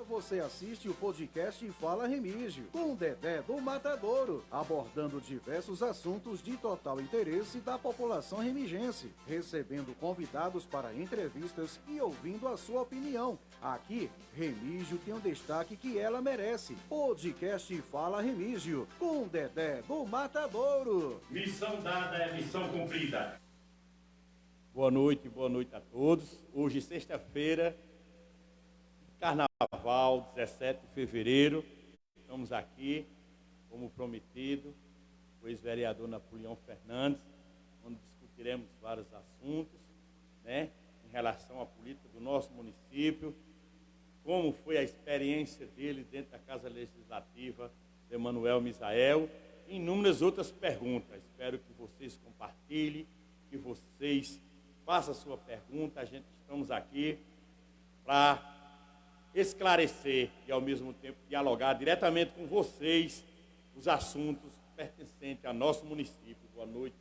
Você assiste o podcast Fala Remígio, com Dedé do Matadouro, abordando diversos assuntos de total interesse da população remigense, recebendo convidados para entrevistas e ouvindo a sua opinião. Aqui, Remígio tem o destaque que ela merece. Podcast Fala Remígio, com Dedé do Matadouro. Missão dada é missão cumprida. Boa noite a todos. Hoje, sexta-feira, Carnaval, 17 de fevereiro, estamos aqui, como prometido, o ex-vereador Napoleão Fernandes, onde discutiremos vários assuntos, né, em relação à política do nosso município, como foi a experiência dele dentro da Casa Legislativa de Emanuel Misael, e inúmeras outras perguntas. Espero que vocês compartilhem, que vocês façam a sua pergunta. Estamos aqui para esclarecer e, ao mesmo tempo, dialogar diretamente com vocês os assuntos pertencentes ao nosso município. Boa noite,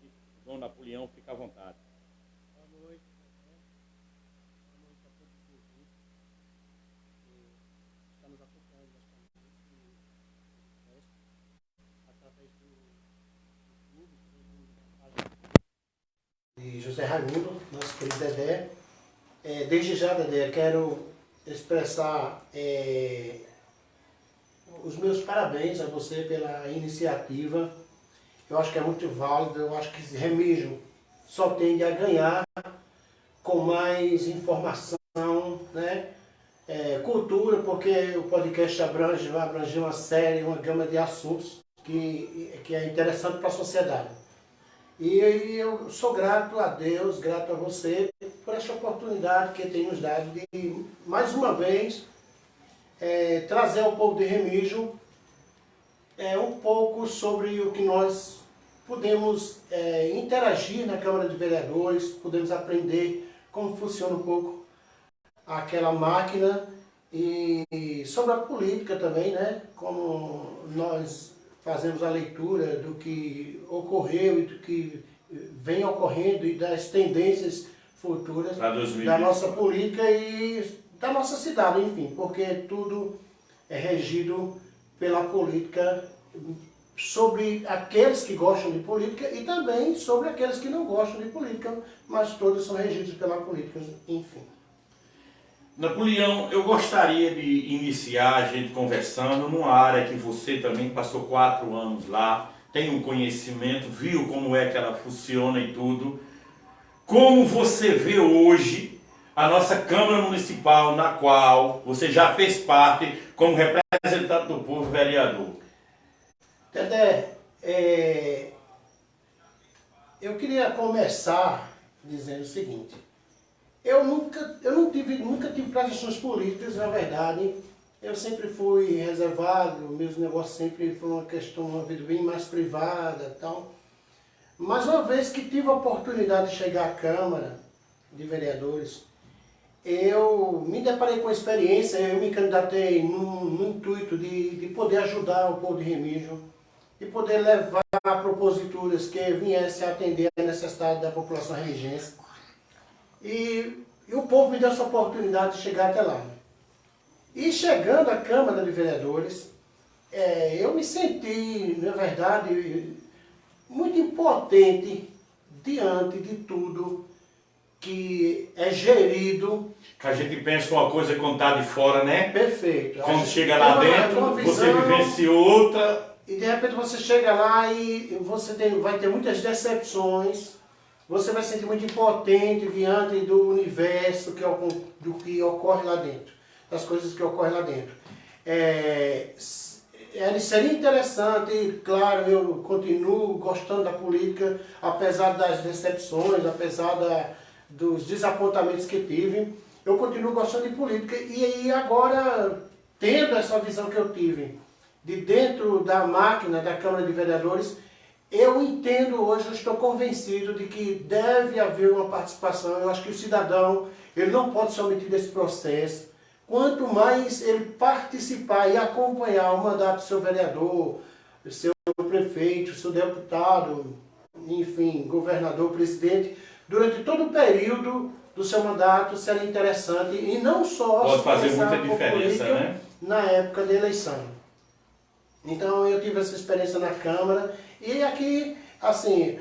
João Napoleão, fica à vontade. Boa noite, boa noite a todos os ouvintes que estão nos acompanhando nesta noite através do YouTube, da página de José Raimundo, nosso querido Dedé. Desde já, Dedé, quero expressar os meus parabéns a você pela iniciativa. Eu acho que é muito válido, eu acho que esse Remígio só tende a ganhar com mais informação, né? Cultura, porque o podcast vai abranger uma série, uma gama de assuntos que é interessante para a sociedade. E eu sou grato a Deus, grato a você por essa oportunidade que tem nos dado de, mais uma vez, trazer ao povo de Remígio um pouco sobre o que nós podemos interagir na Câmara de Vereadores, podemos aprender como funciona um pouco aquela máquina e sobre a política também, né? Como nós fazemos a leitura do que ocorreu e do que vem ocorrendo e das tendências futuras da nossa política e da nossa cidade, enfim, porque tudo é regido pela política, sobre aqueles que gostam de política e também sobre aqueles que não gostam de política, mas todos são regidos pela política, enfim. Napoleão, eu gostaria de iniciar a gente conversando numa área que você também passou 4 anos lá, tem um conhecimento, viu como é que ela funciona e tudo. Como você vê hoje a nossa Câmara Municipal, na qual você já fez parte como representante do povo vereador? Dedé, eu queria começar dizendo o seguinte. Eu nunca tive pretensões políticas, na verdade. Eu sempre fui reservado, meus negócios sempre foram uma vida bem mais privada e tal. Mas uma vez que tive a oportunidade de chegar à Câmara de Vereadores, eu me deparei com a experiência, eu me candidatei no intuito de poder ajudar o povo de Remígio, de poder levar proposituras que viessem a atender a necessidade da população remigense. E o povo me deu essa oportunidade de chegar até lá. E chegando à Câmara de Vereadores, eu me senti, na verdade, muito impotente diante de tudo que é gerido. Que a gente pensa uma coisa quando está de fora, né? Perfeito. Quando chega lá dentro, você vivencia outra. E de repente você chega lá e você vai ter muitas decepções, você vai se sentir muito impotente diante do universo, do que ocorre lá dentro, das coisas que ocorrem lá dentro. Seria interessante, claro, eu continuo gostando da política, apesar das decepções, apesar dos desapontamentos que tive, eu continuo gostando de política. E aí agora, tendo essa visão que eu tive de dentro da máquina da Câmara de Vereadores, eu entendo hoje, eu estou convencido de que deve haver uma participação. Eu acho que o cidadão, ele não pode ser omitido desse processo. Quanto mais ele participar e acompanhar o mandato do seu vereador, do seu prefeito, do seu deputado, enfim, governador, presidente, durante todo o período do seu mandato, seria interessante, e não só pode fazer muita diferença, né? Na época da eleição. Então eu tive essa experiência na Câmara, e aqui, assim,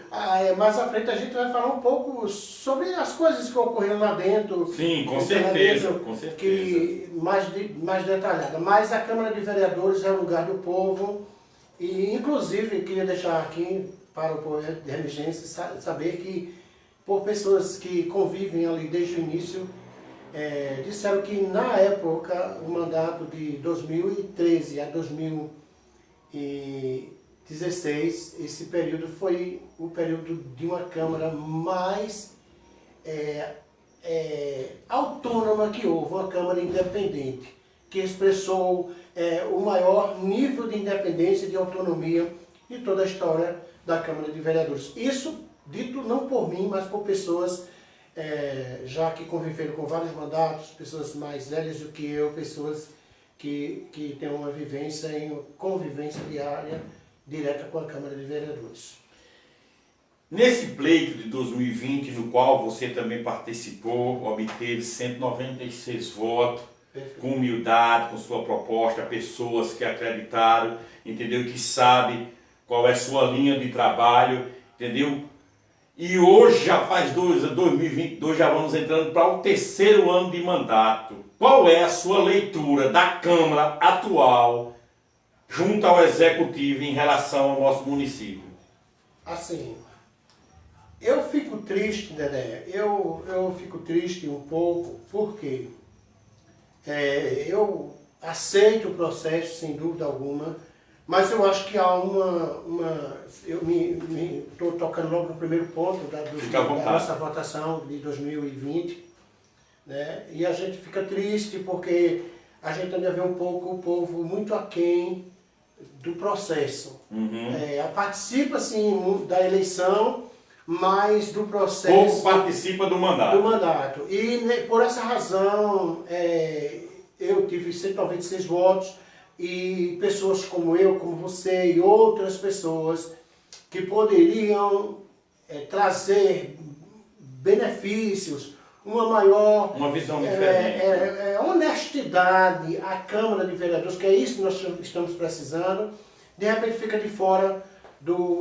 mais à frente a gente vai falar um pouco sobre as coisas que ocorreram lá dentro. Sim, com certeza, com certeza. Que, mais detalhada. Mas a Câmara de Vereadores é o lugar do povo, e inclusive queria deixar aqui para o povo de Remigense saber que, por pessoas que convivem ali desde o início, disseram que na época, o mandato de 2013 a 2016, esse período foi o período de uma Câmara mais autônoma que houve, uma Câmara independente, que expressou o maior nível de independência e de autonomia de toda a história da Câmara de Vereadores. Isso dito não por mim, mas por pessoas já que conviveram com vários mandatos, pessoas mais velhas do que eu, pessoas que têm uma vivência em convivência diária, direta com a Câmara de Vereadores. Nesse pleito de 2020, no qual você também participou, obteve 196 votos, perfeito, com humildade, com sua proposta, pessoas que acreditaram, entendeu? Que sabem qual é a sua linha de trabalho, entendeu? E hoje já faz 2022, já vamos entrando para o 3º ano de mandato. Qual é a sua leitura da Câmara atual junto ao Executivo em relação ao nosso município? Assim, eu fico triste, Dedé, eu fico triste um pouco, porque eu aceito o processo, sem dúvida alguma, mas eu acho que há eu estou tocando logo no primeiro ponto da nossa votação de 2020, né? E a gente fica triste porque a gente ainda vê um pouco o povo muito aquém do processo. Participa, sim, da eleição, mas do processo... Pouco participa do mandato. Do mandato. E por essa razão, eu tive 196 votos, e pessoas como eu, como você e outras pessoas que poderiam trazer benefícios, uma visão diferente, honestidade à Câmara de Vereadores, que é isso que nós estamos precisando, de repente fica de fora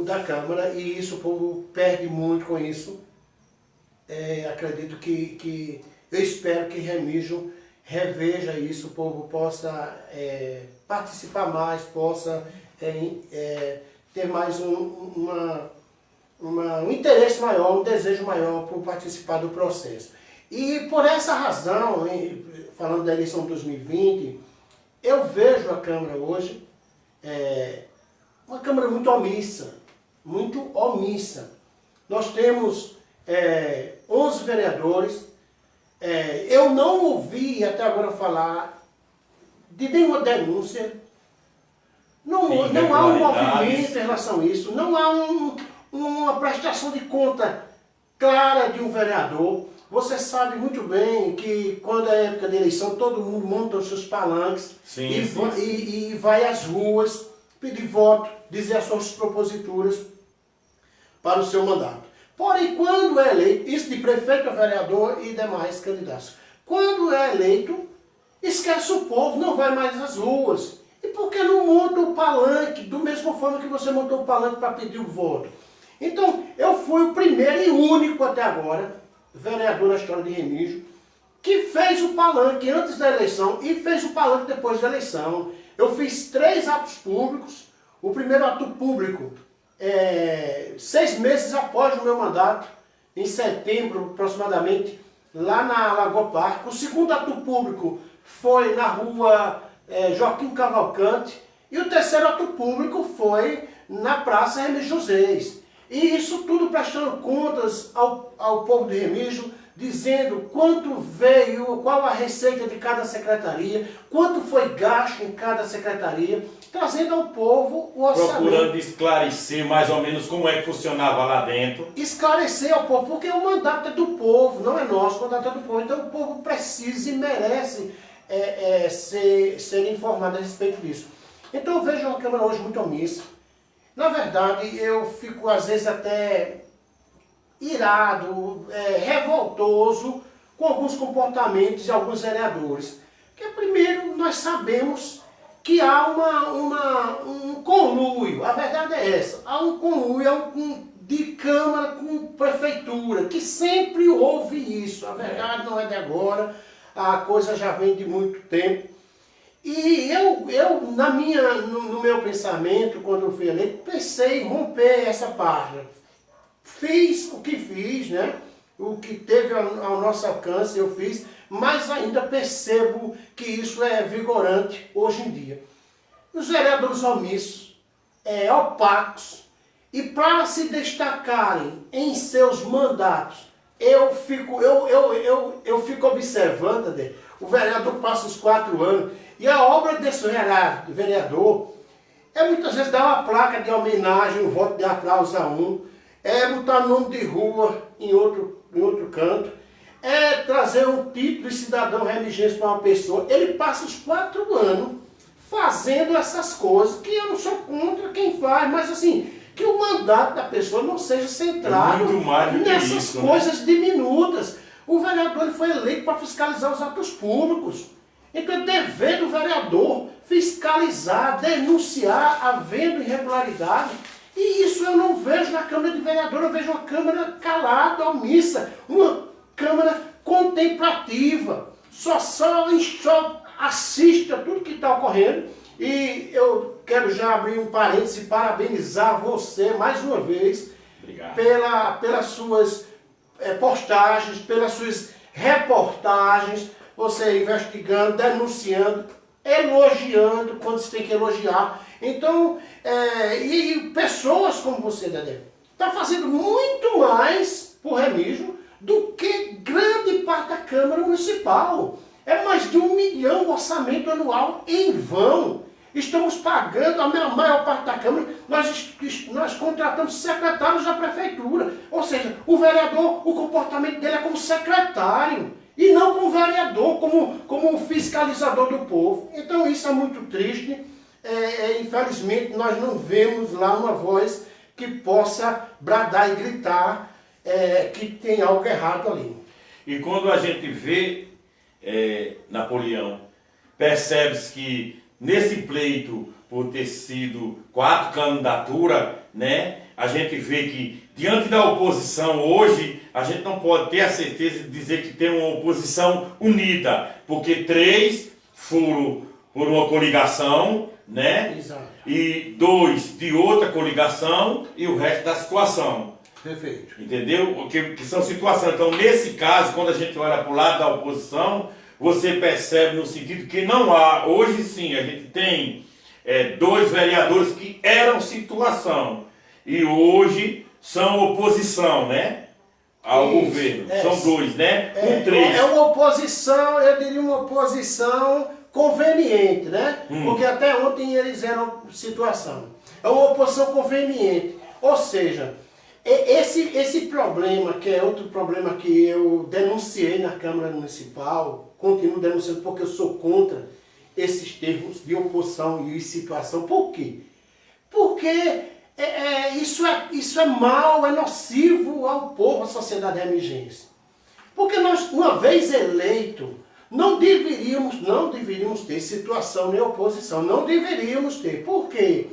da Câmara, e isso o povo perde muito com isso. Acredito que eu espero que Remígio reveja isso, o povo possa participar mais, possa ter mais um interesse maior, um desejo maior por participar do processo. E por essa razão, falando da eleição de 2020, eu vejo a Câmara hoje uma Câmara muito omissa, muito omissa. Nós temos 11 vereadores. Eu não ouvi até agora falar de nenhuma denúncia, não há um movimento em relação a isso, não há uma prestação de conta clara de um vereador. Você sabe muito bem que quando é época de eleição, todo mundo monta os seus palanques e vai às ruas pedir voto, dizer as suas proposituras para o seu mandato. Porém, quando é eleito, isso de prefeito a vereador e demais candidatos, quando é eleito, esquece o povo, não vai mais às ruas. E por que não monta o palanque, do mesma forma que você montou o palanque para pedir o voto? Então, eu fui o primeiro e único até agora, vereador na história de Remígio, que fez o palanque antes da eleição e fez o palanque depois da eleição. Eu fiz 3 atos públicos, O primeiro ato público, 6 meses após o meu mandato, em setembro aproximadamente, lá na Lagoa Parque. O segundo ato público foi na rua Joaquim Cavalcante. E o terceiro ato público foi na Praça Remígio José. E isso tudo prestando contas ao povo de Remígio, dizendo quanto veio, qual a receita de cada secretaria, quanto foi gasto em cada secretaria, trazendo ao povo o orçamento. Procurando esclarecer mais ou menos como é que funcionava lá dentro. Esclarecer ao povo, porque o mandato é do povo, não é nosso, o mandato é do povo. Então o povo precisa e merece ser informado a respeito disso. Então eu vejo uma Câmara hoje muito omissa. Na verdade, eu fico às vezes até irado, revoltoso com alguns comportamentos de alguns vereadores. Porque primeiro nós sabemos que há um conluio, a verdade é essa, há um conluio de Câmara com Prefeitura, que sempre houve isso, a verdade não é de agora, a coisa já vem de muito tempo. E eu no meu pensamento, quando eu fui eleito, pensei em romper essa página. Fiz o que fiz, né? O que teve ao nosso alcance eu fiz, mas ainda percebo que isso é vigorante hoje em dia. Os vereadores omissos, opacos, e para se destacarem em seus mandatos, eu fico observando, Ade, o vereador passa os 4 anos, e a obra desse vereador muitas vezes dar uma placa de homenagem, um voto de aplauso a um, botar nome de rua em outro canto, trazer um título de cidadão remigense para uma pessoa. Ele passa os 4 anos fazendo essas coisas, que eu não sou contra quem faz, mas assim, que o mandato da pessoa não seja centrado nessas coisas diminutas. O vereador ele foi eleito para fiscalizar os atos públicos. Então é dever do vereador fiscalizar, denunciar havendo irregularidade. E isso eu não vejo na Câmara de Vereadores, eu vejo uma Câmara calada, omissa, uma Câmara contemplativa, só assiste a tudo que está ocorrendo. E eu quero já abrir um parênteses e parabenizar você mais uma vez. Obrigado. Pelas suas postagens, pelas suas reportagens, você investigando, denunciando, elogiando quando se tem que elogiar. Então, e pessoas como você, Dedé, está fazendo muito mais por Remígio do que grande parte da Câmara Municipal. É mais de 1 milhão o orçamento anual em vão. Estamos pagando, a maior parte da Câmara, nós contratamos secretários da Prefeitura. Ou seja, o vereador, o comportamento dele é como secretário. E não como vereador, como fiscalizador do povo. Então isso é muito triste. Infelizmente nós não vemos lá uma voz que possa bradar e gritar que tem algo errado ali. E quando a gente vê, Napoleão, percebe-se que nesse pleito, por ter sido 4 candidaturas, né, a gente vê que diante da oposição hoje, a gente não pode ter a certeza de dizer que tem uma oposição unida, porque 3 foram por uma coligação, né? Exato. E 2 de outra coligação e o resto da situação. Perfeito. Entendeu? Que são situações. Então, nesse caso, quando a gente olha para o lado da oposição, você percebe no sentido que não há, hoje sim, a gente tem 2 vereadores que eram situação e hoje são oposição, né? Ao governo. São 2, né? 3. É uma oposição, eu diria uma oposição conveniente, né? Porque até ontem eles eram situação. É uma oposição conveniente. Ou seja, esse problema, que é outro problema que eu denunciei na Câmara Municipal, continuo denunciando porque eu sou contra esses termos de oposição e situação. Por quê? Porque isso é mal, é nocivo ao povo, à sociedade remigense. Porque nós, uma vez eleito, não deveríamos ter situação nem oposição, não deveríamos ter. Por quê?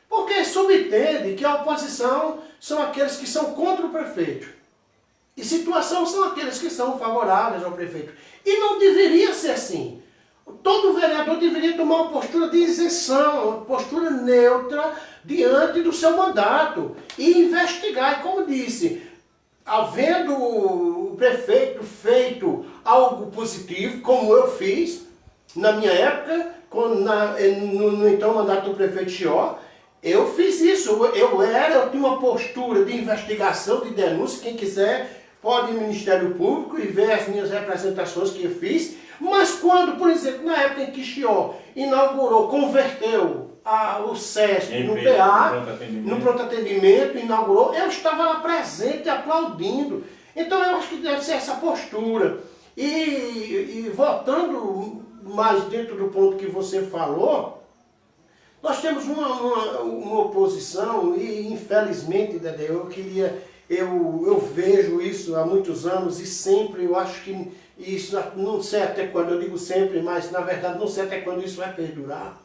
Porque subentende que a oposição são aqueles que são contra o prefeito. E situação são aqueles que são favoráveis ao prefeito. E não deveria ser assim. Todo vereador deveria tomar uma postura de isenção, uma postura neutra, diante do seu mandato e investigar. E como disse, havendo o prefeito feito algo positivo, como eu fiz na minha época, no então mandato do prefeito Chió, eu fiz isso. Eu tinha uma postura de investigação, de denúncia. Quem quiser pode ir no Ministério Público e ver as minhas representações que eu fiz. Mas quando, por exemplo, na época em que Chió inaugurou, converteu o SESC no PA, no pronto atendimento, inaugurou, eu estava lá presente, aplaudindo. Então eu acho que deve ser essa postura. E voltando mais dentro do ponto que você falou, nós temos uma oposição e infelizmente, Dedé, eu vejo isso há muitos anos e sempre eu acho que isso, não sei até quando, eu digo sempre, mas na verdade não sei até quando isso vai perdurar,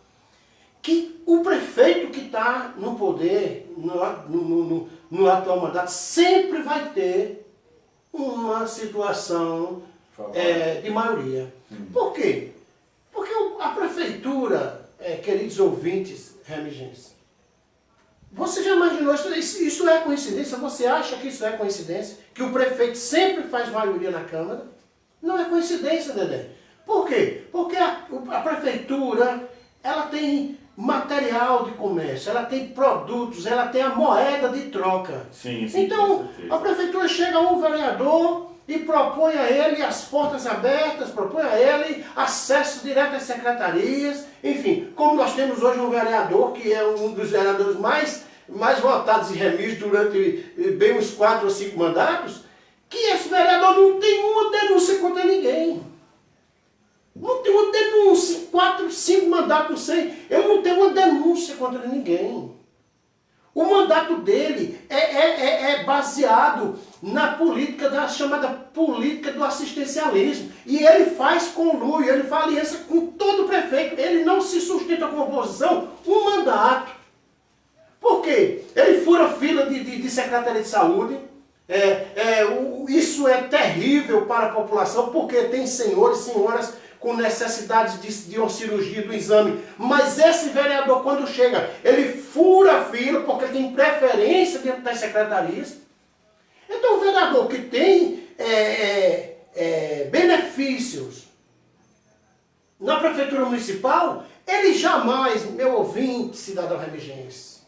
que o prefeito que está no poder, no atual mandato, sempre vai ter uma situação de maioria. Por quê? Porque a prefeitura, queridos ouvintes remigenses, você já imaginou isso é coincidência? Você acha que isso é coincidência? Que o prefeito sempre faz maioria na Câmara? Não é coincidência, Dedé. Por quê? Porque a prefeitura, ela tem material de comércio, ela tem produtos, ela tem a moeda de troca. Sim, então, a prefeitura chega a um vereador e propõe a ele as portas abertas, propõe a ele acesso direto às secretarias, enfim, como nós temos hoje um vereador, que é um dos vereadores mais votados em Remígio durante bem uns 4 ou 5 mandatos, que esse vereador não tem uma denúncia contra ninguém. Não tem uma denúncia, 4, 5 mandatos, não sei, eu não tenho uma denúncia contra ninguém. O mandato dele é baseado na política, da chamada política do assistencialismo. E ele faz conluio, ele faz aliança com todo o prefeito. Ele não se sustenta como oposição um mandato. Por quê? Ele fura fila de secretaria de saúde. Isso é terrível para a população, porque tem senhores e senhoras com necessidade de uma cirurgia do exame. Mas esse vereador, quando chega, ele fura a fila, porque ele tem preferência dentro das secretarias. Então o vereador que tem benefícios na prefeitura municipal, ele jamais, meu ouvinte, cidadão remigense,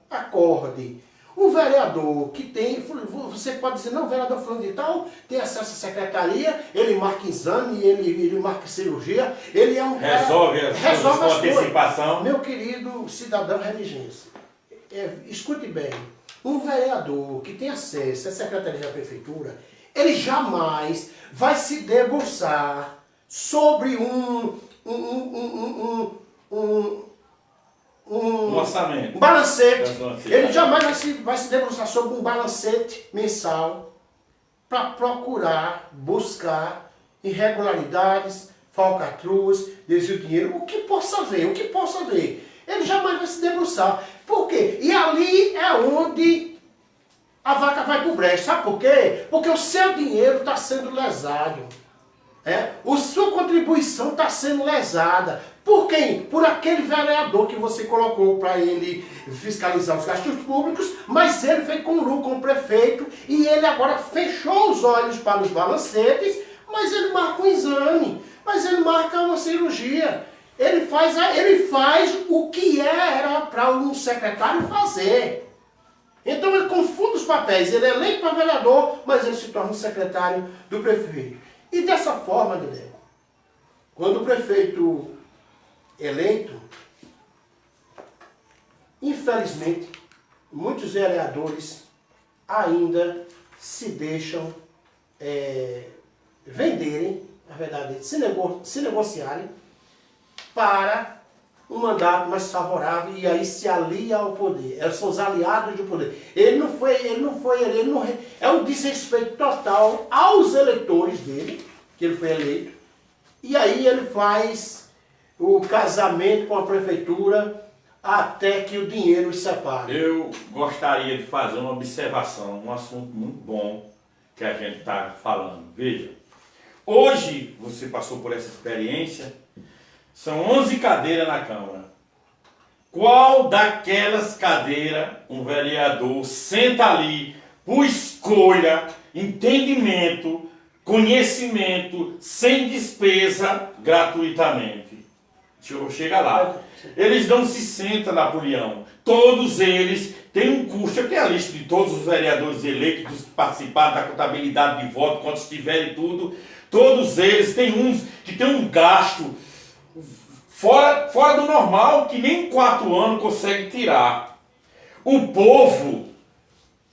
acorde. Um vereador que tem, você pode dizer, não, o vereador fulano de tal tem acesso à secretaria, ele marca exame, ele marca cirurgia, ele é um... Resolve as coisas com antecipação. Meu querido cidadão remigense, escute bem, um vereador que tem acesso à secretaria da prefeitura, ele jamais vai se debruçar sobre um orçamento. Um balancete. Ele jamais vai se debruçar sobre um balancete mensal para procurar, buscar irregularidades, falcatruas, desvio de dinheiro, o que possa ver. Ele jamais vai se debruçar. Por quê? E ali é onde a vaca vai pro brejo. Sabe por quê? Porque o seu dinheiro está sendo lesado. A sua contribuição está sendo lesada. Por quem? Por aquele vereador que você colocou para ele fiscalizar os gastos públicos, mas ele fez conluio com o prefeito e ele agora fechou os olhos para os balancetes, mas ele marca um exame, mas ele marca uma cirurgia. Ele faz o que era para um secretário fazer. Então ele confunde os papéis, ele é eleito para vereador, mas ele se torna secretário do prefeito. E dessa forma, Dedé, quando o prefeito eleito, infelizmente, muitos vereadores ainda se deixam venderem, na verdade, se negociarem para um mandato mais favorável e aí se alia ao poder. São os aliados do poder. É um desrespeito total aos eleitores dele, que ele foi eleito, e aí ele faz o casamento com a prefeitura até que o dinheiro os separe. Eu gostaria de fazer uma observação, um assunto muito bom que a gente está falando. Veja, hoje você passou por essa experiência, são 11 cadeiras na Câmara. Qual daquelas cadeiras um vereador senta ali por escolha, entendimento, conhecimento, sem despesa, gratuitamente? Chega lá. Eles não se sentam, Napoleão. Todos eles têm um custo. Aqui é a lista de todos os vereadores eleitos que participaram da contabilidade de voto, quantos tiverem tudo. Todos eles têm uns que têm um gasto fora do normal, que nem em 4 anos consegue tirar. O povo,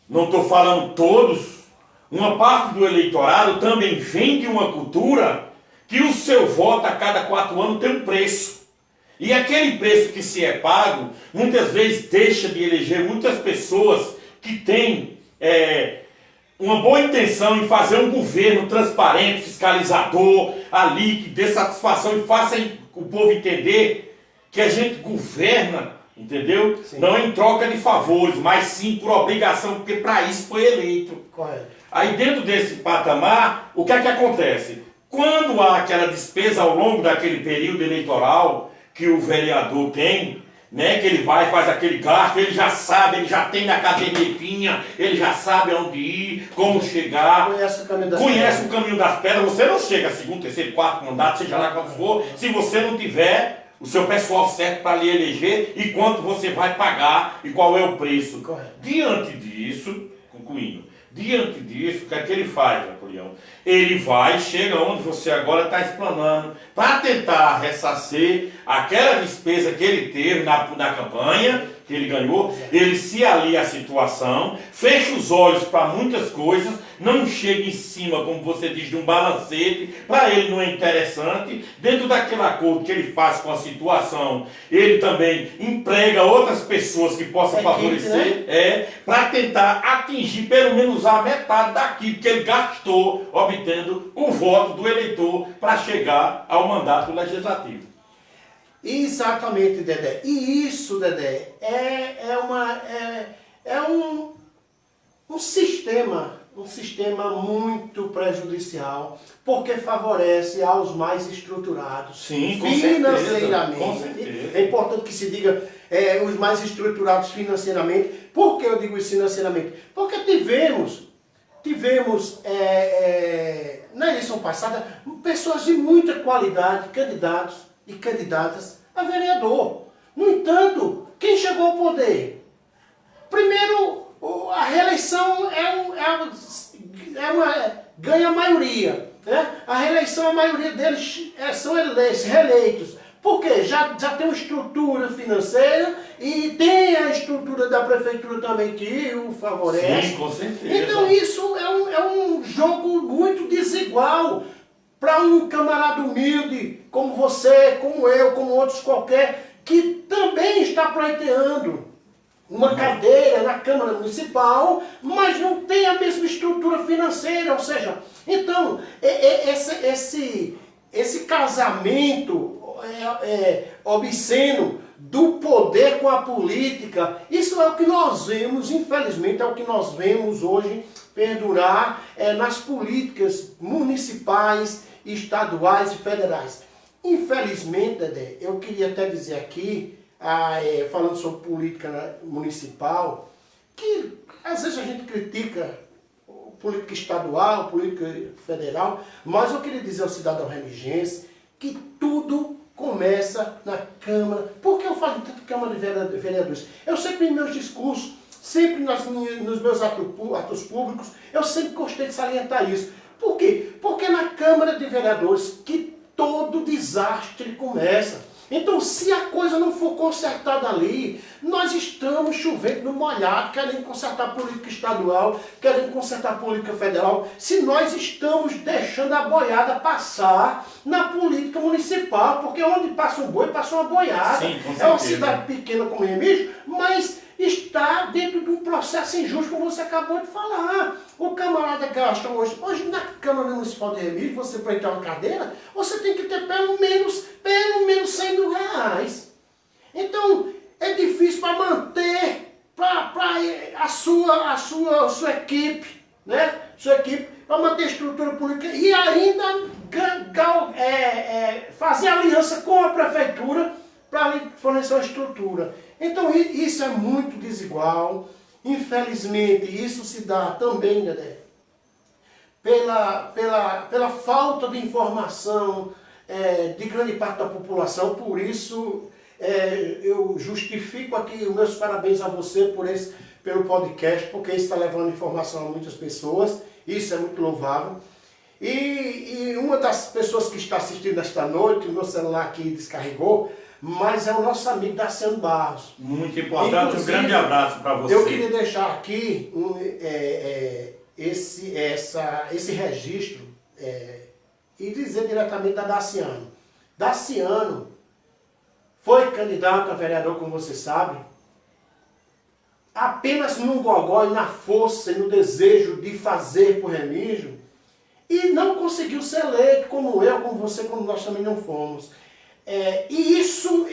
não estou falando todos, uma parte do eleitorado também vem de uma cultura que o seu voto a cada 4 anos tem um preço. E aquele preço que se é pago, muitas vezes deixa de eleger muitas pessoas que têm uma boa intenção em fazer um governo transparente, fiscalizador, ali, que dê satisfação e faça o povo entender que a gente governa, entendeu? Sim. Não em troca de favores, mas sim por obrigação, porque para isso foi eleito. Correto. Aí dentro desse patamar, o que é que acontece? Quando há aquela despesa ao longo daquele período eleitoral que o vereador tem, né, que ele vai, faz aquele gasto, ele já sabe, ele já tem na cadernetinha, ele já sabe aonde ir, como chegar. Conhece o caminho das pedras. Você não chega a 2º, 3º, 4º mandato, seja lá quanto for, se você não tiver o seu pessoal certo para lhe eleger e quanto você vai pagar e qual é o preço. Correto. Diante disso, concluindo, diante disso, o que é que ele faz, Napoleão? Ele vai, chega onde você agora está explanando, para tentar ressarcer aquela despesa que ele teve na campanha, que ele ganhou, ele se alia à situação, fecha os olhos para muitas coisas, não chega em cima, como você diz, de um balancete, para ele não é interessante, dentro daquele acordo que ele faz com a situação, ele também emprega outras pessoas que possam favorecer, para tentar atingir pelo menos a metade daquilo que ele gastou, obtendo o voto do eleitor para chegar ao mandato legislativo. Exatamente, Dedé. E isso, Dedé, é um sistema muito prejudicial, porque favorece aos mais estruturados. Sim, financeiramente. Com certeza. É importante que se diga os mais estruturados financeiramente. Por que eu digo isso financeiramente? Porque tivemos na eleição passada pessoas de muita qualidade, candidatos e candidatas a vereador. No entanto, quem chegou ao poder? Primeiro, a reeleição ganha a maioria. Né? A reeleição, a maioria deles são reeleitos. Por quê? Já tem uma estrutura financeira e tem a estrutura da prefeitura também que o favorece. Sim, com certeza. Então isso é um jogo muito desigual para um camarada humilde como você, como eu, como outros qualquer, que também está pleiteando uma cadeira na Câmara Municipal, mas não tem a mesma estrutura financeira. Ou seja, então, esse casamento obsceno do poder com a política, isso é o que nós vemos, infelizmente, é o que nós vemos hoje perdurar nas políticas municipais, estaduais e federais. Infelizmente, Dedé, eu queria até dizer aqui, falando sobre política municipal, que às vezes a gente critica política estadual, política federal, mas eu queria dizer ao cidadão remigense que tudo começa na Câmara. Por que eu falo tanto Câmara de Vereadores? Eu sempre em meus discursos, sempre nos meus atos públicos, eu sempre gostei de salientar isso. Por quê? Porque é na Câmara de Vereadores que todo desastre começa. Então, se a coisa não for consertada ali, nós estamos chovendo no molhado, querendo consertar a política estadual, querendo consertar a política federal, se nós estamos deixando a boiada passar na política municipal, porque onde passa um boi, passa uma boiada. Sim, com certeza. É uma cidade pequena como Remígio, mas está dentro de um processo injusto, como você acabou de falar. O camarada gasta hoje na Câmara Municipal de Remígio, você para entrar uma cadeira, você tem que ter pelo menos R$100.000. Então, é difícil para manter a sua equipe, né? Sua equipe, para manter a estrutura política e ainda fazer aliança com a prefeitura para lhe fornecer uma estrutura. Então isso é muito desigual. Infelizmente isso se dá também, Dedé, pela falta de informação de grande parte da população. Por isso eu justifico aqui os meus parabéns a você pelo podcast, porque isso está levando informação a muitas pessoas. Isso é muito louvável. E uma das pessoas que está assistindo esta noite, o meu celular aqui descarregou, mas é o nosso amigo Daciano Barros. Muito importante, Inclusive, um grande abraço para você. Eu queria deixar aqui esse registro e dizer diretamente da Daciano. Daciano foi candidato a vereador, como você sabe, apenas no gogó e na força e no desejo de fazer por Remígio, e não conseguiu ser eleito, como eu, como você, como nós também não fomos. E isso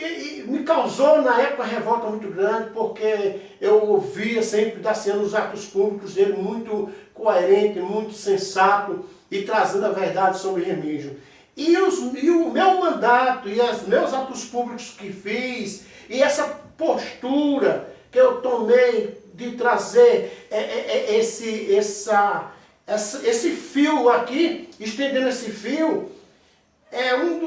me causou na época revolta muito grande, porque eu ouvia sempre Daciano os atos públicos dele muito coerente, muito sensato e trazendo a verdade sobre Remígio. E o meu mandato e os meus atos públicos que fiz e essa postura que eu tomei de trazer esse fio aqui, estendendo esse fio,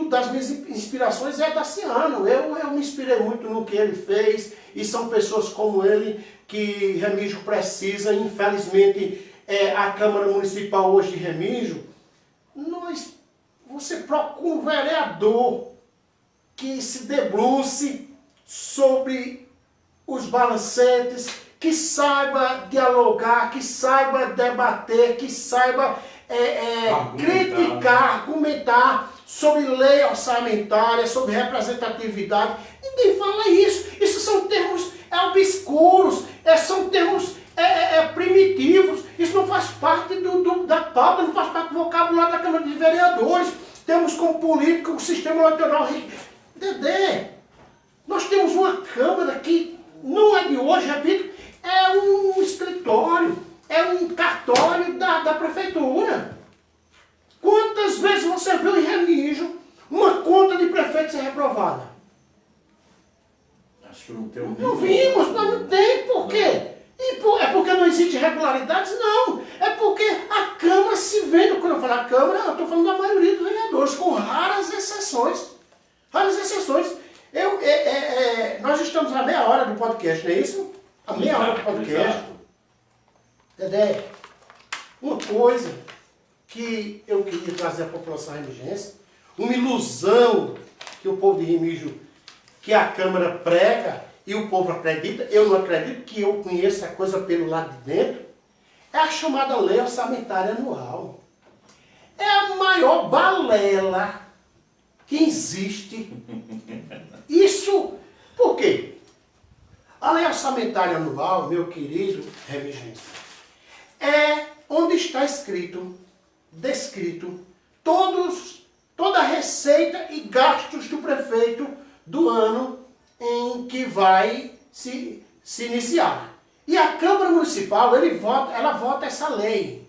das minhas inspirações é Daciano. Eu me inspirei muito no que ele fez, e são pessoas como ele que Remígio precisa. Infelizmente, a Câmara Municipal hoje de Remígio, você procura um vereador que se debruce sobre os balancetes, que saiba dialogar, que saiba debater, que saiba criticar, argumentar sobre lei orçamentária, sobre representatividade. Ninguém fala isso. Isso são termos obscuros, são termos primitivos. Isso não faz parte da pauta, não faz parte do vocabulário da Câmara de Vereadores. Temos como política o sistema eleitoral. Dedé, nós temos uma Câmara que não é de hoje, repito, é um escritório, é um cartório da prefeitura. Quantas vezes você viu em Remígio uma conta de prefeito ser reprovada? Acho que não tem. Não vimos, mas não tem. Por quê? É porque não existe irregularidades? Não. É porque a Câmara se vende. Quando eu falo a Câmara, eu estou falando da maioria dos vereadores, com raras exceções. Raras exceções. Nós estamos a meia hora do podcast, não é isso? A meia hora do podcast. Dedé, uma coisa que eu queria trazer à população remigense, uma ilusão que o povo de Remígio, que a Câmara prega e o povo acredita, eu não acredito, que eu conheço a coisa pelo lado de dentro, é a chamada Lei Orçamentária Anual. É a maior balela que existe. Isso, por quê? A Lei Orçamentária Anual, meu querido remigense, é onde está descrito toda a receita e gastos do prefeito do ano em que vai se iniciar. E a Câmara Municipal, ela vota essa lei.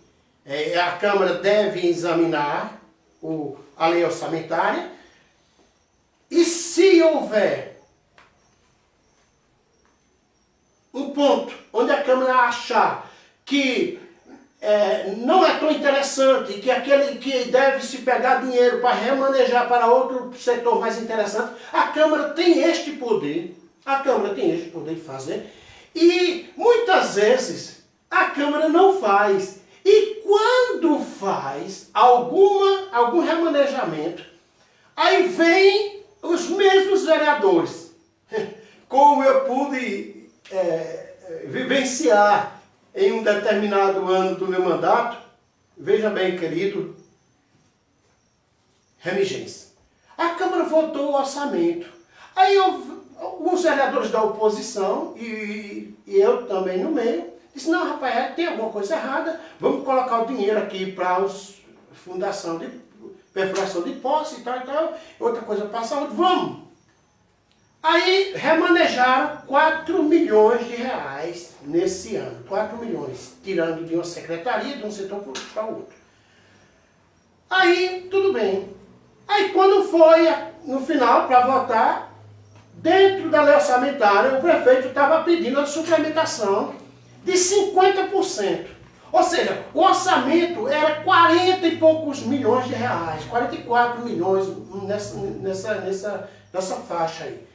A Câmara deve examinar a lei orçamentária, e se houver um ponto onde a Câmara achar que não é tão interessante, que aquele que deve se pegar dinheiro para remanejar para outro setor mais interessante, a Câmara tem este poder. A Câmara tem este poder de fazer. E muitas vezes a Câmara não faz. E quando faz algum remanejamento, aí vem os mesmos vereadores. Como eu pude vivenciar em um determinado ano do meu mandato, veja bem, querido remigense, a Câmara votou o orçamento. Aí os vereadores da oposição, e eu também no meio, disse, não, rapaz, tem alguma coisa errada, vamos colocar o dinheiro aqui para fundação de perfuração de posse e tal, outra coisa para a saúde, vamos. Aí remanejaram 4 milhões de reais nesse ano. 4 milhões, tirando de uma secretaria, de um setor público para outro. Aí, tudo bem. Aí quando foi no final para votar, dentro da lei orçamentária, o prefeito estava pedindo a suplementação de 50%. Ou seja, o orçamento era 40 e poucos milhões de reais, 44 milhões nessa faixa aí.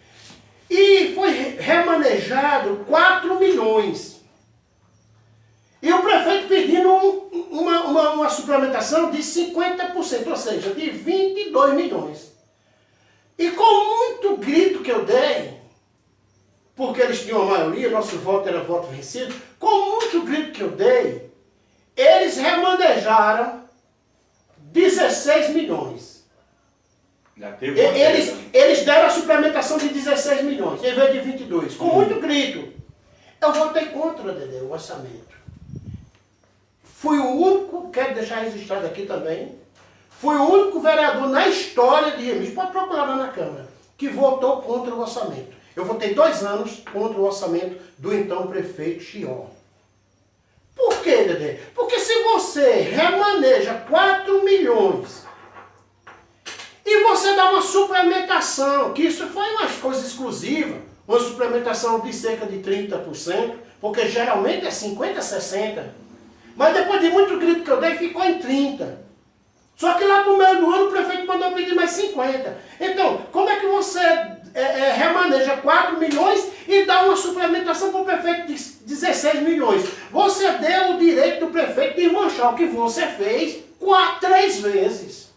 E foi remanejado 4 milhões. E o prefeito pedindo uma suplementação de 50%, ou seja, de 22 milhões. E com muito grito que eu dei, porque eles tinham a maioria, nosso voto era voto vencido, com muito grito que eu dei, eles remanejaram 16 milhões. Já teve Eles deram a suplementação de 16 milhões, em vez de 22, com muito grito. Eu votei contra, Dedé, o orçamento. Fui o único, quero deixar registrado aqui também, fui o único vereador na história de Remígio, pode procurar lá na Câmara, que votou contra o orçamento. Eu votei 2 anos contra o orçamento do então prefeito Chion. Por quê, Dedé? Porque se você remaneja 4 milhões e você dá uma suplementação, que isso foi uma coisa exclusiva, uma suplementação de cerca de 30%, porque geralmente é 50%, 60%, mas depois de muito grito que eu dei, ficou em 30%. Só que lá para o meio do ano o prefeito mandou pedir mais 50%. Então, como é que você remaneja 4 milhões e dá uma suplementação para o prefeito de 16 milhões? Você deu o direito do prefeito de manchar o que você fez 3 vezes.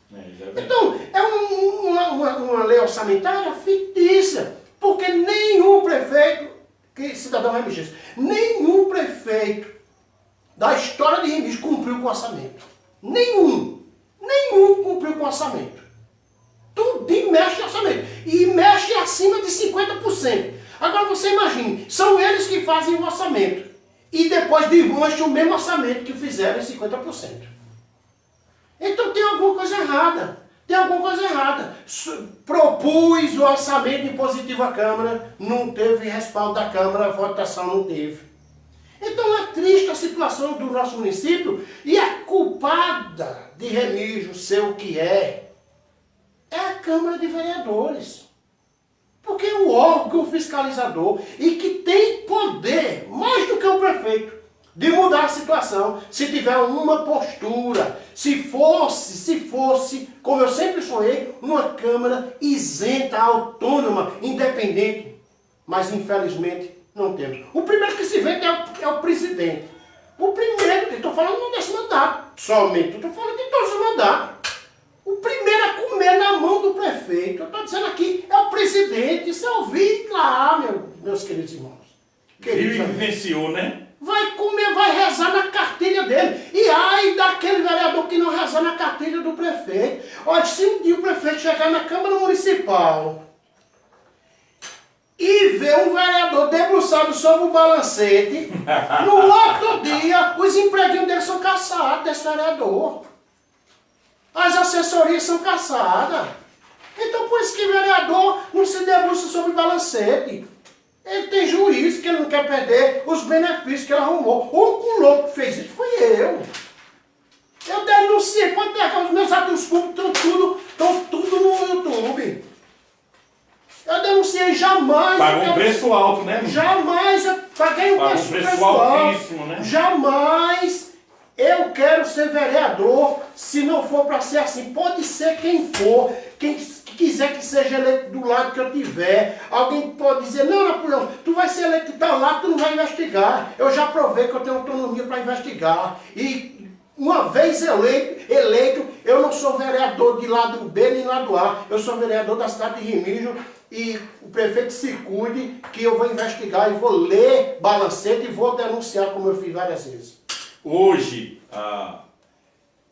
Então, é uma lei orçamentária fictícia, porque nenhum prefeito, cidadão remixense, nenhum prefeito da história de Remígio cumpriu com o orçamento. Nenhum cumpriu com o orçamento. Tudo mexe em orçamento. E mexe acima de 50%. Agora você imagine, são eles que fazem o orçamento. E depois desmancham o mesmo orçamento que fizeram em 50%. Então tem alguma coisa errada. Tem alguma coisa errada. Propus o orçamento impositivo à Câmara, não teve respaldo da Câmara, a votação não teve. Então é triste a situação do nosso município e a culpada de Remígio ser o que é a Câmara de Vereadores. Porque é o órgão fiscalizador e que tem poder, mais do que o prefeito, de mudar a situação, se tiver uma postura, se fosse, como eu sempre sonhei, uma Câmara isenta, autônoma, independente. Mas infelizmente não temos. O primeiro que se vende é o presidente. O primeiro, eu estou falando desse mandato somente, eu estou falando de todos os mandatos. O primeiro a comer na mão do prefeito, eu estou dizendo aqui, é o presidente. Isso eu vi lá, meus queridos irmãos. Ele vivenciou, né? Vai comer, vai rezar na cartilha dele. E ai daquele vereador que não rezar na cartilha do prefeito. Olha, se um dia o prefeito chegar na Câmara Municipal e ver um vereador debruçado sobre o balancete, no outro dia os empreguinhos dele são caçados, desse vereador. As assessorias são caçadas. Então por isso que vereador não se debruça sobre o balancete. Ele tem juízo, que ele não quer perder os benefícios que ele arrumou. O único louco que fez isso foi eu. Eu denunciei, pode pegar os meus atos públicos, estão tudo no YouTube. Eu denunciei, jamais. Pagou um preço alto, né? Jamais eu paguei um preço altíssimo, né? Jamais eu quero ser vereador se não for para ser assim. Pode ser quem for, quem quiser que seja eleito do lado que eu tiver. Alguém pode dizer, não, Napoleão, tu vai ser eleito de tal lado, tu não vai investigar. Eu já provei que eu tenho autonomia para investigar. E uma vez eleito, eu não sou vereador de lado B nem lado A. Eu sou vereador da cidade de Remígio. E o prefeito se cuide que eu vou investigar e vou ler balancete e vou denunciar, como eu fiz várias vezes. Hoje,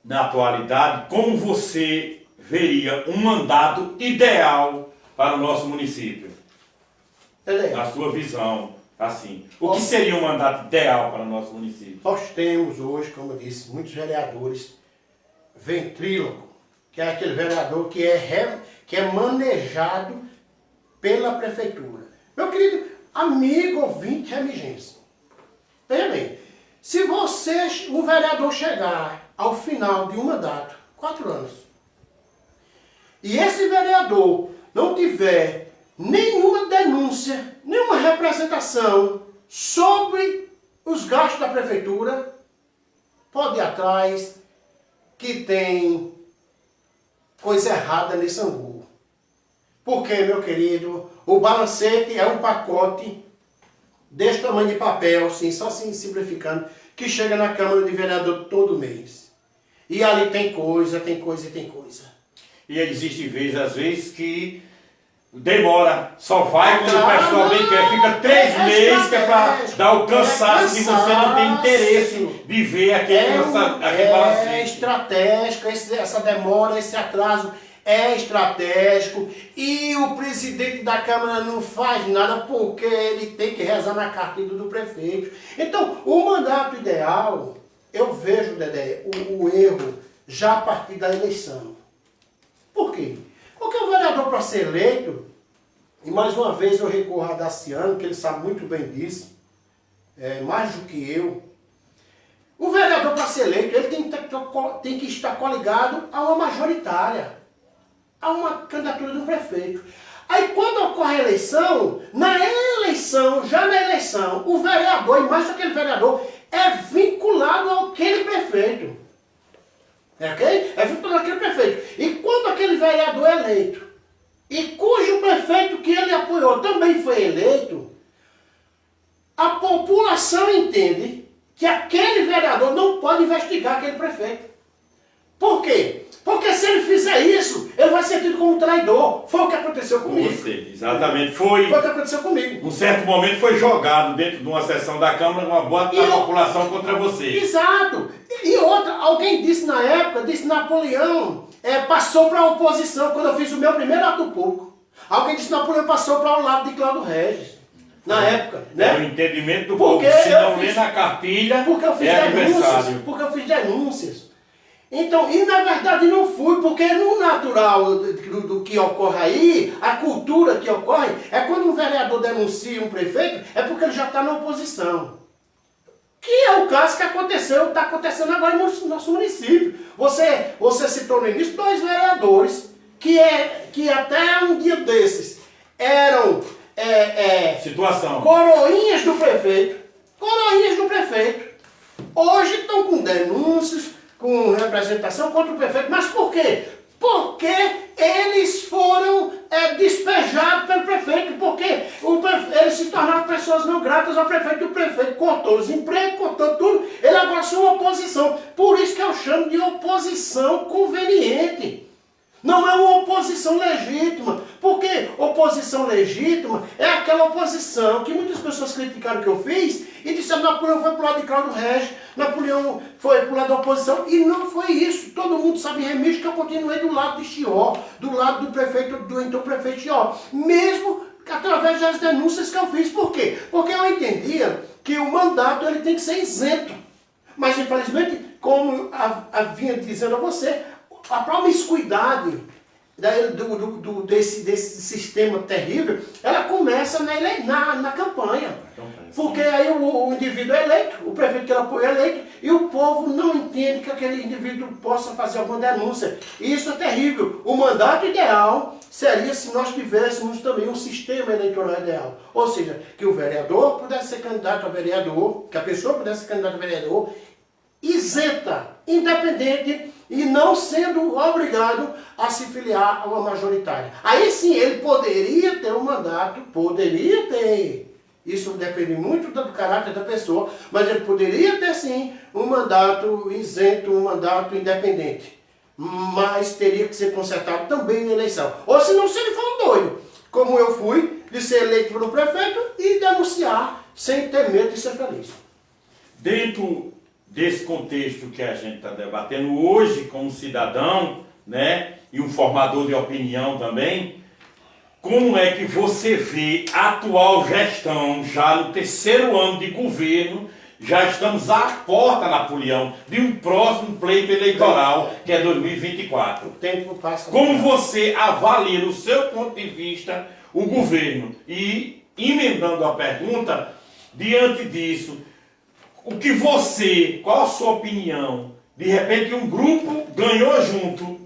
na atualidade, como você veria um mandato ideal para o nosso município? Na sua visão, assim. O que seria um mandato ideal para o nosso município? Nós temos hoje, como eu disse, muitos vereadores ventríloco, que é aquele vereador que é manejado pela prefeitura. Meu querido amigo ouvinte remigense, veja bem, se um vereador chegar ao final de um mandato, 4 anos, e esse vereador não tiver nenhuma denúncia, nenhuma representação sobre os gastos da prefeitura, pode ir atrás que tem coisa errada nesse angu. Porque, meu querido, o balancete é um pacote desse tamanho de papel, assim, só assim simplificando, que chega na Câmara de Vereador todo mês. E ali tem coisa, tem coisa e tem coisa. E existe vezes, às vezes, que demora, só vai quando o pessoal bem quer. Fica 3 meses que é para dar o cansaço e você não tem interesse de ver aquele balancete. É estratégico, essa demora, esse atraso é estratégico. E o presidente da Câmara não faz nada porque ele tem que rezar na cartilha do prefeito. Então, o mandato ideal, eu vejo, Dedé, o erro já a partir da eleição. Por quê? Porque o vereador, para ser eleito, e mais uma vez eu recorro a Daciano, que ele sabe muito bem disso, mais do que eu, o vereador, para ser eleito, ele tem que estar coligado a uma majoritária, a uma candidatura do prefeito. Aí quando ocorre a eleição, já na eleição, o vereador, e mais do que aquele vereador, é vinculado àquele prefeito. Ok? É vinculado àquele prefeito. E quando aquele vereador é eleito, e cujo prefeito que ele apoiou também foi eleito, a população entende que aquele vereador não pode investigar aquele prefeito. Por quê? Porque se ele fizer isso, ele vai ser tido como um traidor. Foi o que aconteceu comigo. Exatamente. Foi o que aconteceu comigo. Num certo momento foi jogado dentro de uma sessão da Câmara uma boa população contra você. Exato. E outra, alguém disse na época, Napoleão passou para a oposição quando eu fiz o meu primeiro ato público. Alguém disse que Napoleão passou para o lado de Cláudio Regis. Na época, né? É o entendimento do povo. Se não lê na cartilha, porque eu fiz Porque eu fiz denúncias. Então, e na verdade não fui, porque no natural do que ocorre aí, a cultura que ocorre, é quando um vereador denuncia um prefeito, é porque ele já está na oposição. Que é o caso que está acontecendo agora no nosso município. Você citou no início 2 vereadores, que até um dia desses eram coroinhas do prefeito. Hoje estão com denúncias, com representação contra o prefeito. Mas por quê? Porque eles foram despejados pelo prefeito. Porque eles se tornaram pessoas não gratas ao prefeito. O prefeito cortou os empregos, cortou tudo. Ele agora são oposição. Por isso que eu chamo de oposição conveniente. Não é uma oposição legítima. Porque oposição legítima é aquela oposição que muitas pessoas criticaram o que eu fiz e disseram que Napoleão foi para o lado de Cláudio Regis, Napoleão foi para o lado da oposição, e não foi isso. Todo mundo sabe, Remígio, que eu continuei do lado de Chió, do lado do prefeito, do então prefeito Chió, mesmo através das denúncias que eu fiz. Por quê? Porque eu entendia que o mandato ele tem que ser isento. Mas, infelizmente, como vinha dizendo a você, a promiscuidade desse sistema terrível, ela começa na campanha. Porque aí o indivíduo é eleito, o prefeito que ele apoia é eleito, e o povo não entende que aquele indivíduo possa fazer alguma denúncia. E isso é terrível. O mandato ideal seria se nós tivéssemos também um sistema eleitoral ideal. Ou seja, que o vereador pudesse ser candidato a vereador, que a pessoa pudesse ser candidata a vereador, isenta, independente, e não sendo obrigado a se filiar a uma majoritária. Aí sim, ele poderia ter um mandato, poderia ter. Isso depende muito do caráter da pessoa, mas ele poderia ter sim um mandato isento, um mandato independente. Mas teria que ser consertado também na eleição. Ou senão, se ele for um doido, como eu fui, de ser eleito pelo prefeito e denunciar sem ter medo de ser feliz. Dentro desse contexto que a gente está debatendo hoje como cidadão, né, e um formador de opinião também, como é que você vê a atual gestão, já no 3º ano de governo, já estamos à porta, Napoleão, de um próximo pleito eleitoral, que é 2024. O tempo passa. Como você avalia, do seu ponto de vista, o governo? E, emendando a pergunta, diante disso, qual a sua opinião? De repente um grupo ganhou junto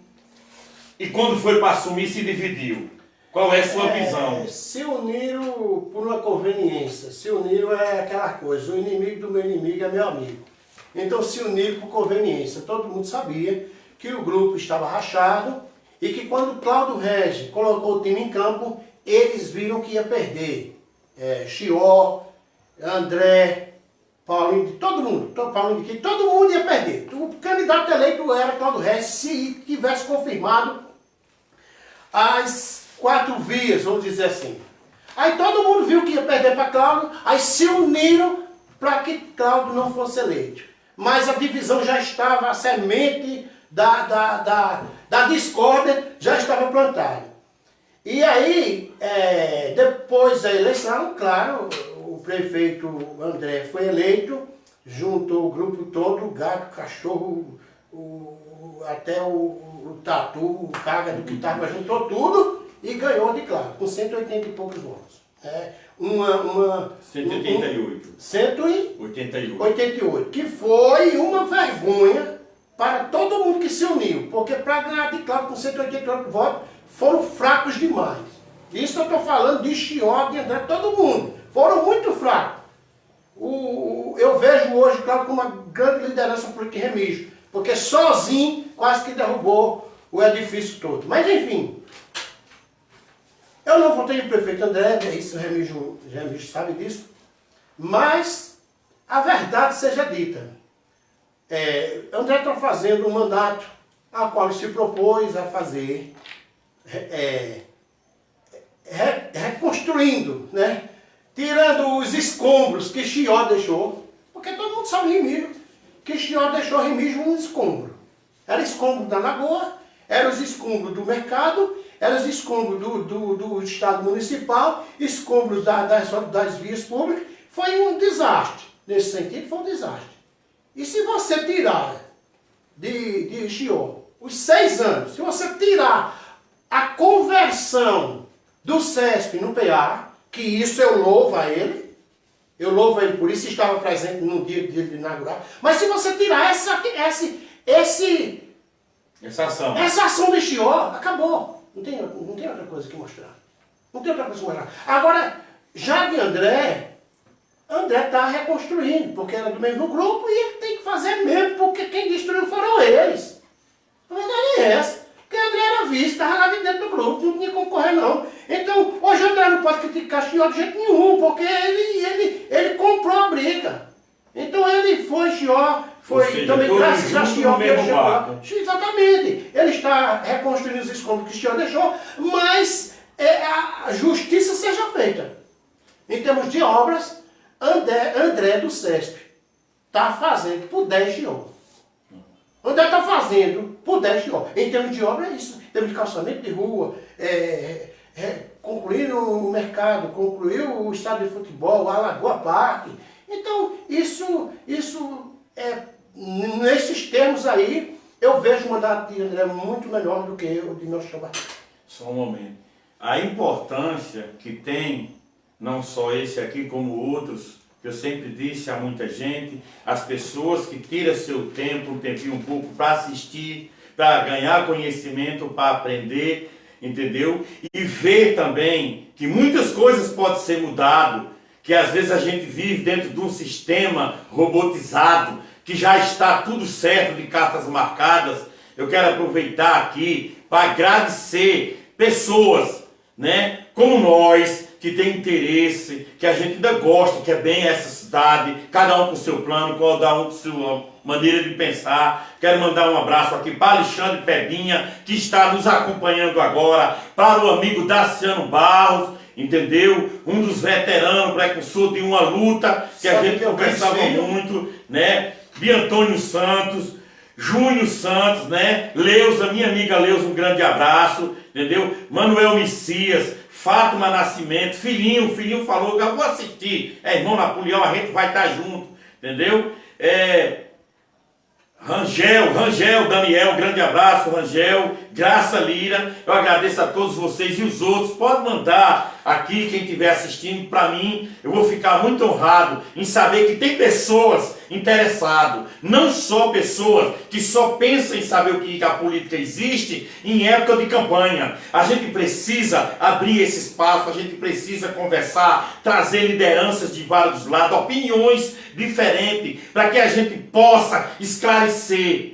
e quando foi para assumir se dividiu. Qual é a sua visão? Se uniram por uma conveniência. Se uniram é aquela coisa, o inimigo do meu inimigo é meu amigo. Então se uniram por conveniência. Todo mundo sabia que o grupo estava rachado e que quando Cláudio Regis colocou o time em campo, eles viram que ia perder. Chió, André, Paulinho, todo mundo ia perder. O candidato eleito era Cláudio Regis, se tivesse confirmado as 4 vias, vamos dizer assim. Aí todo mundo viu que ia perder para Cláudio, aí se uniram para que Cláudio não fosse eleito. Mas a divisão já estava, a semente da discórdia já estava plantada. E aí, depois da eleição, claro, o prefeito André foi eleito, juntou o grupo todo, o gato, o cachorro, até o tatu, o cágado que estava, juntou tudo e ganhou de Cláudio, com 180 e poucos votos. 188. 188, que foi uma vergonha para todo mundo que se uniu, porque para ganhar de Cláudio com 188 votos, foram fracos demais. Isso eu estou falando de Chió, de André, todo mundo. Foram muito fracos. Eu vejo hoje Cláudio com uma grande liderança política em Remígio, porque sozinho quase que derrubou o edifício todo. Mas enfim, eu não votei no prefeito André, isso o Remígio sabe disso, mas a verdade seja dita. André está fazendo um mandato a qual ele se propôs a fazer, reconstruindo, né? Tirando os escombros que Chió deixou, porque todo mundo sabe Remígio, que Chió deixou Remígio um escombro. Era escombro da lagoa, era os escombros do mercado, era os escombros do Estado Municipal, escombros das vias públicas. Foi um desastre. Nesse sentido, foi um desastre. E se você tirar de Chió os 6 anos, se você tirar a conversão do CESP no PA, que isso eu louvo a ele por isso, estava presente no dia de inaugurar, mas se você tirar essa ação de Chió, acabou. Não tem outra coisa que mostrar. Não tem outra coisa que mostrar. Agora, já de André está reconstruindo, porque era do mesmo grupo e ele tem que fazer mesmo, porque quem destruiu foram eles. A verdade é essa. Porque André era vice, estava lá dentro do grupo, não tinha como correr não. Então, hoje André não pode criticar Chió de jeito nenhum, porque ele comprou a briga. Então ele foi, Chió, foi também graças a Chió que ele chegou lá. Exatamente. Ele está reconstruindo os escombros que Chió deixou, mas a justiça seja feita. Em termos de obras, André do CESP está fazendo por 10 Chió. André está fazendo por 10 Chió. Em termos de obra é isso. Em termos de calçamento de rua, concluindo o mercado, concluiu o estádio de futebol, a Lagoa Parque. Então, isso nesses termos aí, eu vejo o mandato de André muito melhor do que o de Nelson Batista. Só um momento. A importância que tem, não só esse aqui, como outros, que eu sempre disse a muita gente, as pessoas que tiram seu tempo, um tempinho um pouco, para assistir, para ganhar conhecimento, para aprender, entendeu? E ver também que muitas coisas podem ser mudadas, que às vezes a gente vive dentro de um sistema robotizado, que já está tudo certo, de cartas marcadas. Eu quero aproveitar aqui para agradecer pessoas, né, como nós, que tem interesse, que a gente ainda gosta, que é bem essa cidade, cada um com o seu plano, cada um com a sua maneira de pensar. Quero mandar um abraço aqui para Alexandre Pebinha, que está nos acompanhando agora, para o amigo Daciano Barros, entendeu? Um dos veteranos, precursor de uma luta que a gente conversava muito, né? Biantônio Santos, Júnior Santos, né? Leusa, minha amiga Leusa, um grande abraço, entendeu? Manuel Messias, Fátima Nascimento, filhinho falou que eu vou assistir. Irmão Napoleão, a gente vai estar junto, entendeu? Rangel, Daniel, grande abraço, Rangel, Graça Lira, eu agradeço a todos vocês e os outros. Pode mandar aqui, quem estiver assistindo, para mim. Eu vou ficar muito honrado em saber que tem pessoas interessadas. Não só pessoas que só pensam em saber o que a política existe em época de campanha. A gente precisa abrir esse espaço, a gente precisa conversar, trazer lideranças de vários lados, opiniões diferentes, para que a gente possa esclarecer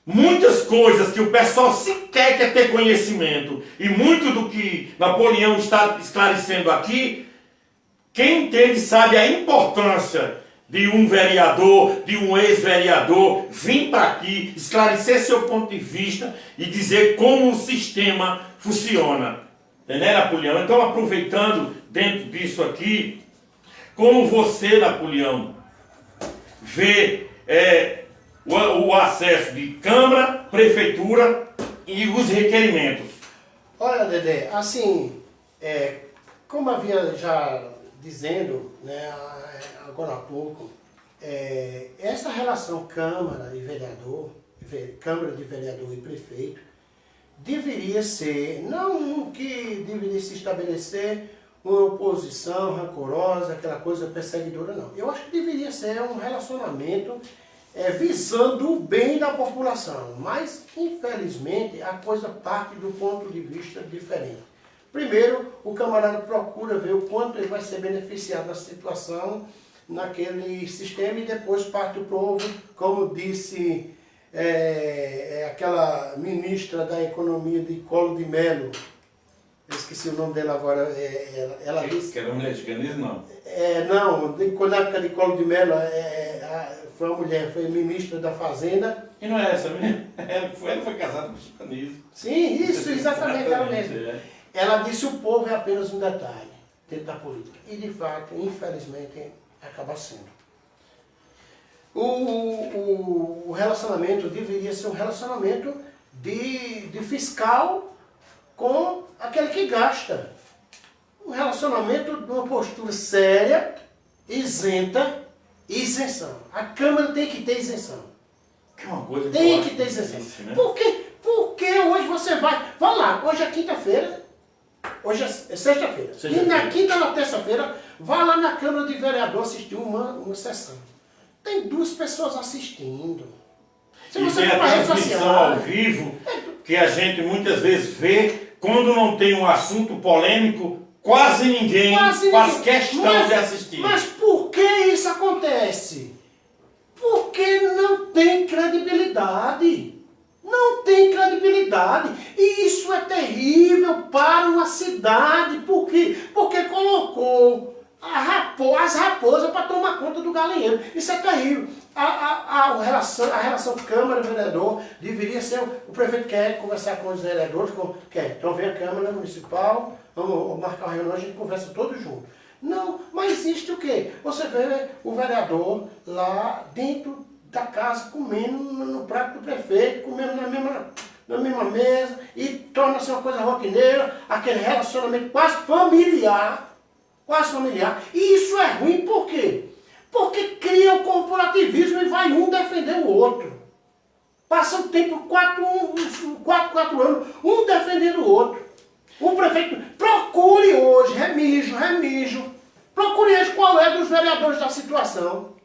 muitas coisas que o pessoal sequer quer ter conhecimento. E muito do que Napoleão está esclarecendo aqui, quem entende sabe a importância de um vereador, de um ex-vereador, vir para aqui, esclarecer seu ponto de vista e dizer como o sistema funciona. Entendeu, Napoleão? Então, aproveitando dentro disso aqui, como você, Napoleão, vê o acesso de Câmara, Prefeitura e os requerimentos? Olha, Dedé, assim, como havia já dizendo, né, agora há pouco, essa relação Câmara e Vereador, Câmara de Vereador e Prefeito, deveria ser, não que deveria se estabelecer uma oposição rancorosa, aquela coisa perseguidora, não. Eu acho que deveria ser um relacionamento visando o bem da população, mas infelizmente a coisa parte do ponto de vista diferente. Primeiro, o camarada procura ver o quanto ele vai ser beneficiado da situação naquele sistema e depois parte o povo, como disse aquela ministra da Economia de Collor de Mello, eu esqueci o nome dela agora, ela disse... Que era uma mulher de Canis, não? Não, na época de Collor de Mello, foi uma mulher, foi ministra da Fazenda. E não é essa mesmo? Ela foi casada com o Chico Anísio. Sim, isso, exatamente ela mesma. Ela disse o povo é apenas um detalhe dentro da política. E de fato, infelizmente, acaba sendo. O relacionamento deveria ser um relacionamento de fiscal com aquele que gasta. Um relacionamento de uma postura séria, isenta e isenção. A Câmara tem que ter isenção. Que é uma coisa que tem que ter isenção. Difícil, né? Por quê? Porque hoje você vai lá, hoje é quinta-feira, hoje é sexta-feira. E na quinta, na terça-feira, vá lá na Câmara de Vereador assistir uma sessão. Tem 2 pessoas assistindo. Se você tem a transmissão ao vivo, que a gente muitas vezes vê, quando não tem um assunto polêmico, quase ninguém faz questão de assistir. Mas por que isso acontece? Porque não tem credibilidade. Não tem credibilidade. E isso é terrível para uma cidade. Por quê? Porque colocou as raposas para tomar conta do galinheiro. Isso é terrível. A relação Câmara-Vereador deveria ser... O prefeito quer conversar com os vereadores, então vem a Câmara Municipal, vamos marcar uma reunião, a gente conversa todos juntos. Não, mas existe o quê? Você vê o vereador lá dentro da casa, comendo no prato do prefeito, comendo na mesma mesa, e torna-se uma coisa rotineira, aquele relacionamento quase familiar. E isso é ruim por quê? Porque cria o corporativismo e vai um defender o outro. Passa o tempo, 4 anos, um defendendo o outro. O prefeito, procure hoje, remijo, procure hoje qual é dos vereadores da situação.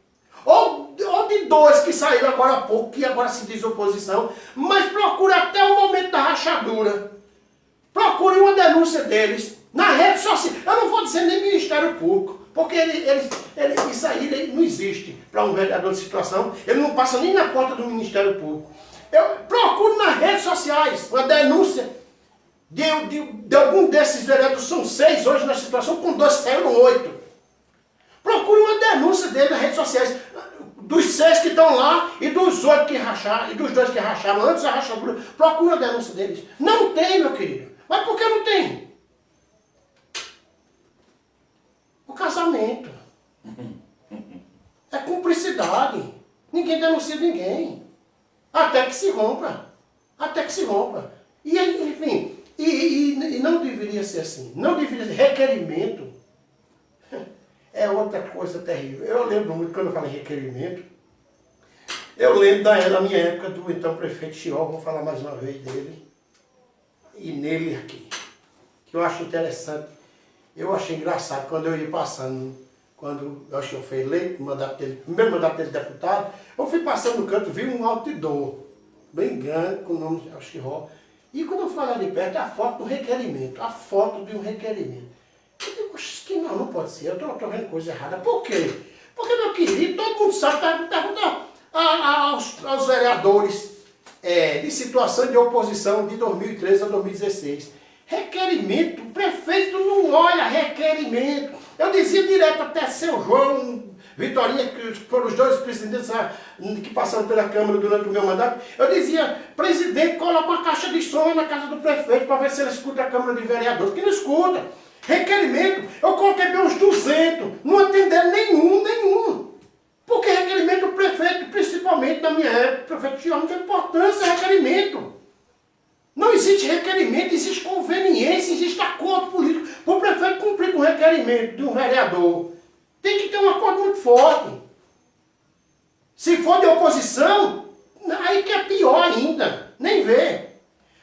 Ou de 2 que saíram agora há pouco, que agora se diz oposição, mas procure até o momento da rachadura. Procure uma denúncia deles na rede social. Eu não vou dizer nem Ministério Público, porque isso aí não existe para um vereador de situação. Ele não passa nem na porta do Ministério Público. Eu procuro nas redes sociais uma denúncia de algum desses vereadores. São 6 hoje na situação, com 2 saíram 8. Procure uma denúncia dele nas redes sociais. Dos 6 que estão lá e dos 8 que racharam, e dos 2 que racharam antes da rachadura. Procure a denúncia deles. Não tem, meu querido. Mas por que não tem? O casamento. É cumplicidade. Ninguém denuncia ninguém. Até que se rompa. E enfim, e não deveria ser assim. Não deveria ser. Requerimento é outra coisa terrível. Eu lembro muito, quando eu falei requerimento, eu lembro da minha época do então prefeito Chiol, vou falar mais uma vez dele. e nele aqui, que eu acho interessante. Eu achei engraçado quando eu ia passando, quando eu acho que eu fui eleito, primeiro mandato dele deputado, eu fui passando no canto, vi um outdoor, bem grande, com o nome, acho que Ró. E quando eu fui lá de perto, a foto do requerimento, a foto de um requerimento. Eu digo, que não pode ser, eu estou vendo coisa errada. Por quê? Porque, meu querido, todo mundo sabe, pergunta aos vereadores de situação de oposição de 2013 a 2016. Requerimento, o prefeito não olha requerimento. Eu dizia direto até seu João, Vitorinha, que foram os dois presidentes que passaram pela Câmara durante o meu mandato, eu dizia, presidente, coloca uma caixa de som na casa do prefeito para ver se ele escuta a Câmara de Vereadores, que não escuta. Requerimento, eu coloquei bem uns 200, não atenderam nenhum. Porque requerimento do prefeito, principalmente na minha época, o prefeito tinha muita importância, requerimento. Não existe requerimento, existe conveniência, existe acordo político. Para o prefeito cumprir com o requerimento de um vereador, tem que ter um acordo muito forte. Se for de oposição, aí que é pior ainda, nem vê.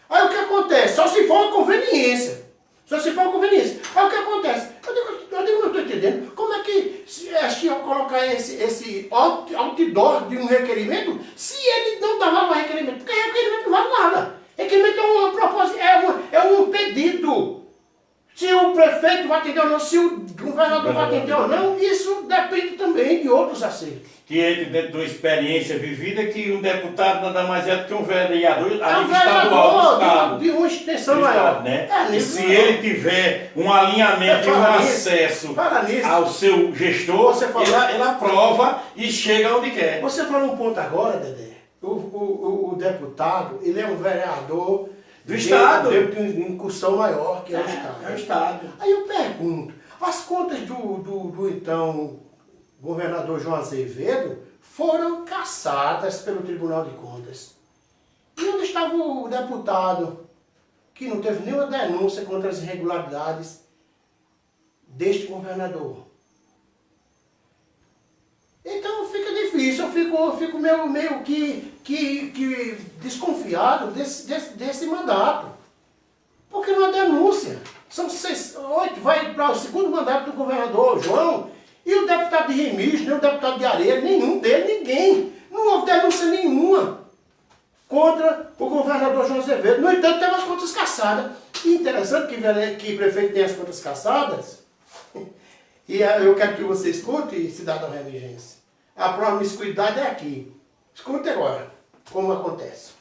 Aí o que acontece? Só se for uma conveniência. Aí o que acontece? Eu digo, não estou entendendo. Como é que se eu colocar esse outdoor de um requerimento, se ele não dá valor ao requerimento? Porque requerimento não vale nada. Requerimento é uma proposta, é um pedido. Se o prefeito vai atender ou não, se o governador vai atender ou não, isso depende também de outros acertos. Que entre dentro de uma experiência vivida que um deputado nada mais é do que um vereador a nível estadual do Estado. De uma extensão maior. Né? E se ele tiver um alinhamento e um acesso ao seu gestor, ele aprova e chega onde quer. Você falou um ponto agora, Dedé. O deputado, ele é um vereador do Estado. Dentro de uma incursão maior, que é o Estado. É o Estado. Aí eu pergunto, as contas do então governador João Azevedo foram cassadas pelo Tribunal de Contas. E onde estava o deputado que não teve nenhuma denúncia contra as irregularidades deste governador? Então fica difícil, eu fico meio que desconfiado desse mandato. Porque não há denúncia. São 8, vai para o segundo mandato do governador João, e o deputado de Remígio, nem o deputado de Areia, nenhum dele, ninguém. Não houve denúncia nenhuma contra o governador João Azevedo. No entanto, teve as contas cassadas. E interessante que o prefeito tem as contas cassadas. E eu quero que você escute, cidadão remigense. A promiscuidade é aqui. Escute agora como acontece.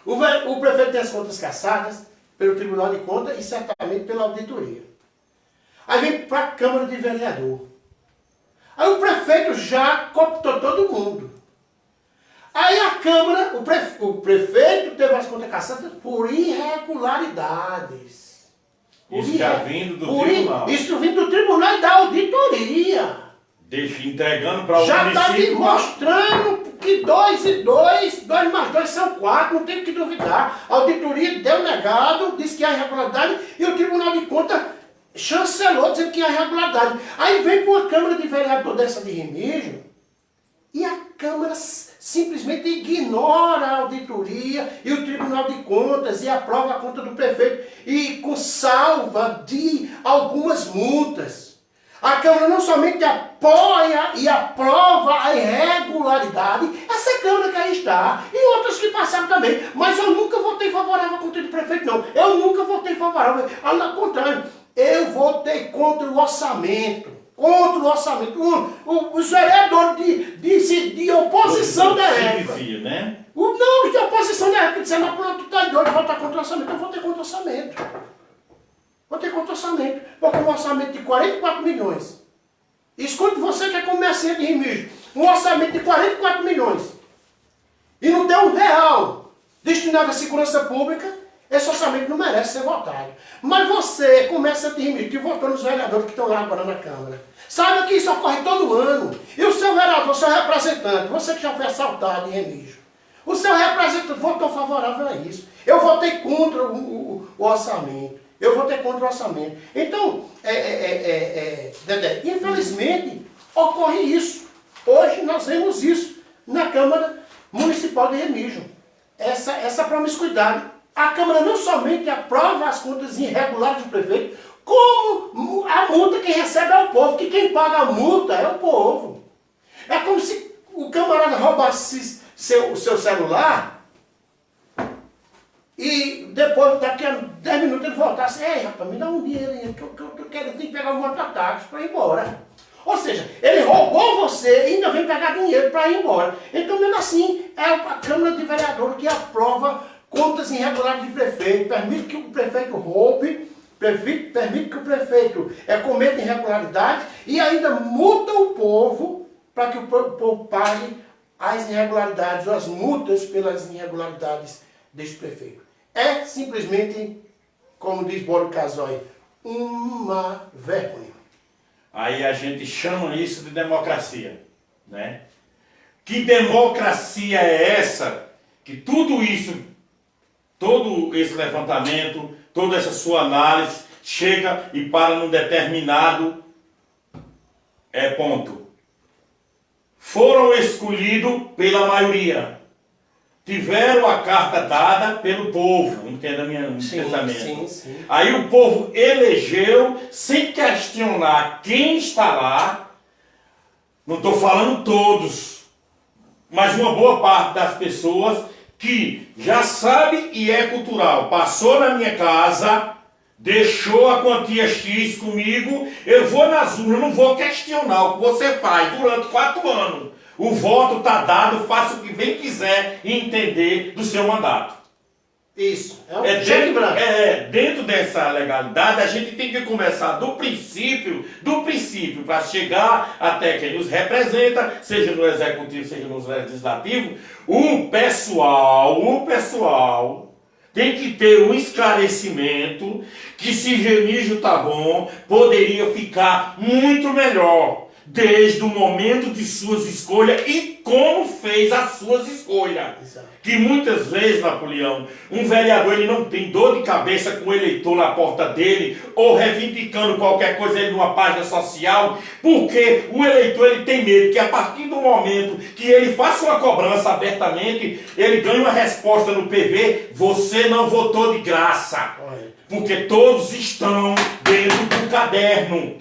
O prefeito tem as contas cassadas pelo Tribunal de Contas e certamente pela auditoria. Aí vem para a Câmara de Vereador. Aí o prefeito já cooptou todo mundo. Aí a Câmara, o prefeito teve as contas cassadas por irregularidades. Isso já vindo do tribunal. Isso vindo do tribunal e da auditoria. Entregando para o já município. Já está mostrando que 2 e 2 mais 2 são 4, não tem que duvidar. A auditoria deu negado, disse que há irregularidade, e o Tribunal de Contas chancelou, dizendo que há irregularidade. Aí vem com a Câmara de Vereador dessa de Remígio, e a Câmara simplesmente ignora a auditoria e o Tribunal de Contas e aprova a conta do prefeito, e com salva de algumas multas. A Câmara não somente apoia e aprova a irregularidade, essa Câmara que aí está, e outras que passaram também, mas eu nunca votei favorável à conta do prefeito, não. Eu nunca votei favorável, ao contrário, eu votei contra o orçamento. Contra o orçamento. Os vereadores de oposição da época. Né? Não, de oposição da época, disseram, pronto, tu tá doido, votar contra o orçamento. Eu votei contra o orçamento. Votei contra o orçamento. Porque um orçamento de 44 milhões. Escute você que é comerciante de Remígio. Um orçamento de 44 milhões. E não tem R$1 destinado à segurança pública. Esse orçamento não merece ser votado. Mas você, comerciante de Remígio, que votou nos vereadores que estão lá agora na Câmara, saiba que isso ocorre todo ano. E o seu vereador, seu representante, você que já foi assaltado em Remígio, o seu representante votou favorável a isso. Eu votei contra o orçamento. Eu votei contra o orçamento. Então, Dedé, infelizmente, ocorre isso. Hoje nós vemos isso na Câmara Municipal de Remígio. Essa promiscuidade A Câmara não somente aprova as contas irregulares do prefeito, como a multa quem recebe é o povo, que quem paga a multa é o povo. É como se o camarada roubasse o seu celular e depois, daqui a 10 minutos, ele voltasse: ei, rapaz, me dá um dinheiro aí, que eu tenho que pegar um mototáxi para ir embora. Ou seja, ele roubou você e ainda vem pegar dinheiro para ir embora. Então, mesmo assim, é a Câmara de Vereadores que aprova contas irregulares de prefeito, permite que o prefeito roube, permite que o prefeito cometa irregularidade e ainda multa o povo para que o povo pague as irregularidades ou as multas pelas irregularidades desse prefeito. É simplesmente, como diz Boro Casói, uma vergonha. Aí a gente chama isso de democracia, né? Que democracia é essa que tudo isso, todo esse levantamento, toda essa sua análise chega e para num determinado ponto? Foram escolhidos pela maioria. Tiveram a carta dada pelo povo, entenda meu pensamento. Sim. Aí o povo elegeu, sem questionar quem está lá. Não estou falando todos, mas uma boa parte das pessoas que já sabe e é cultural. Passou na minha casa, deixou a quantia X comigo, eu vou nas urnas, não vou questionar o que você faz durante 4 anos. O voto está dado, faça o que bem quiser e entender do seu mandato. Isso, cheque branco. Dentro dessa legalidade, a gente tem que começar do princípio, para chegar até quem nos representa, seja no executivo, seja no legislativo. O pessoal tem que ter um esclarecimento que, se Remígio tá bom, poderia ficar muito melhor. Desde o momento de suas escolhas e como fez as suas escolhas. Exato. Que muitas vezes, Napoleão, um vereador ele não tem dor de cabeça com o eleitor na porta dele ou reivindicando qualquer coisa aí numa página social, porque o eleitor ele tem medo que a partir do momento que ele faça uma cobrança abertamente, ele ganha uma resposta no PV: você não votou de graça. Porque todos estão dentro do caderno.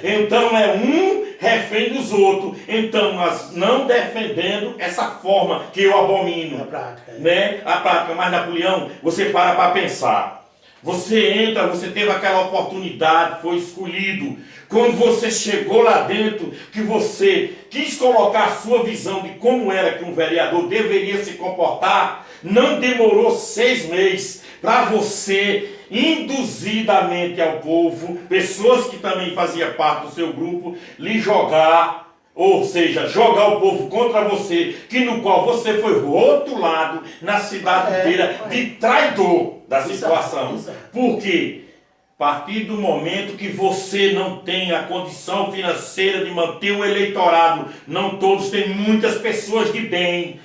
Então é um refém dos outros. Então nós não defendendo essa forma que eu abomino. A prática. Né? A prática. Mas, Napoleão, você para pensar. Você entra, você teve aquela oportunidade, foi escolhido. Quando você chegou lá dentro, que você quis colocar a sua visão de como era que um vereador deveria se comportar, não demorou 6 meses para você, induzidamente ao povo, pessoas que também faziam parte do seu grupo, lhe jogar, ou seja, jogar o povo contra você, que no qual você foi rotulado na cidade inteira de traidor da situação. Exato. Por quê? A partir do momento que você não tem a condição financeira de manter o eleitorado, não todos, tem muitas pessoas de bem,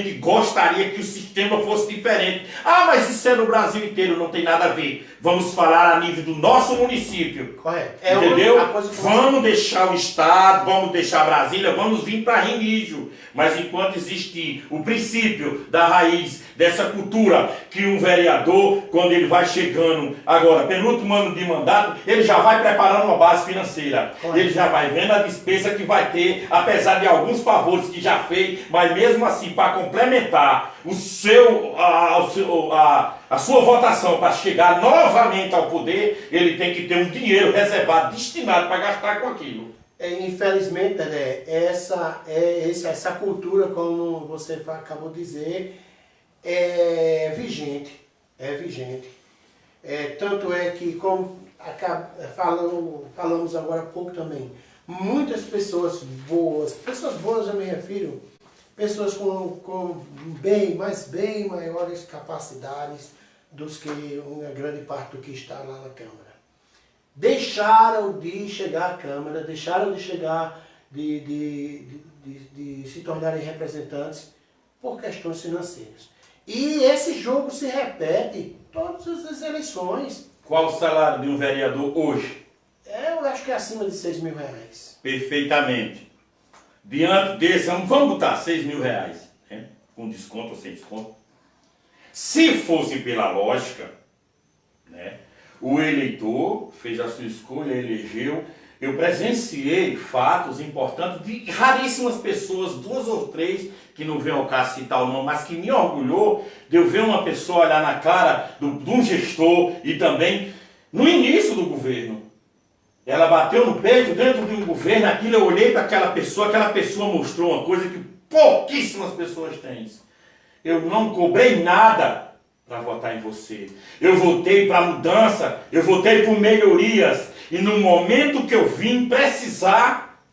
que gostariam que o sistema fosse diferente. Ah, mas isso é no Brasil inteiro, não tem nada a ver. Vamos falar a nível do nosso município. Correto. Entendeu? Vamos deixar o Estado, vamos deixar Brasília, vamos vir para Remígio. Mas enquanto existir o princípio da raiz dessa cultura, que um vereador, quando ele vai chegando agora, penúltimo ano de mandato, ele já vai preparando uma base financeira. Ele já vai vendo a despesa que vai ter, apesar de alguns favores que já fez, mas mesmo assim, para complementar a sua votação para chegar novamente ao poder, ele tem que ter um dinheiro reservado, destinado para gastar com aquilo. Infelizmente, essa cultura, como você acabou de dizer, é vigente. Tanto é que, como falamos agora há pouco também, muitas pessoas boas eu me refiro, pessoas com bem maiores capacidades do que uma grande parte do que está lá na Câmara. Deixaram de chegar à Câmara, deixaram de chegar, de se tornarem representantes por questões financeiras. E esse jogo se repete todas as eleições. Qual o salário de um vereador hoje? Eu acho que é acima de R$6.000. Perfeitamente. Diante desse, vamos botar R$6.000, né? Com desconto ou sem desconto. Se fosse pela lógica, né, o eleitor fez a sua escolha, elegeu. Eu presenciei fatos importantes de raríssimas pessoas, 2 ou 3, que não vem ao caso citar o nome, mas que me orgulhou de eu ver uma pessoa olhar na cara de um gestor e também no início do governo. Ela bateu no peito dentro de um governo, aquilo eu olhei para aquela pessoa mostrou uma coisa que pouquíssimas pessoas têm. Eu não cobrei nada para votar em você. Eu votei para mudança, eu votei por melhorias. E no momento que eu vim precisar,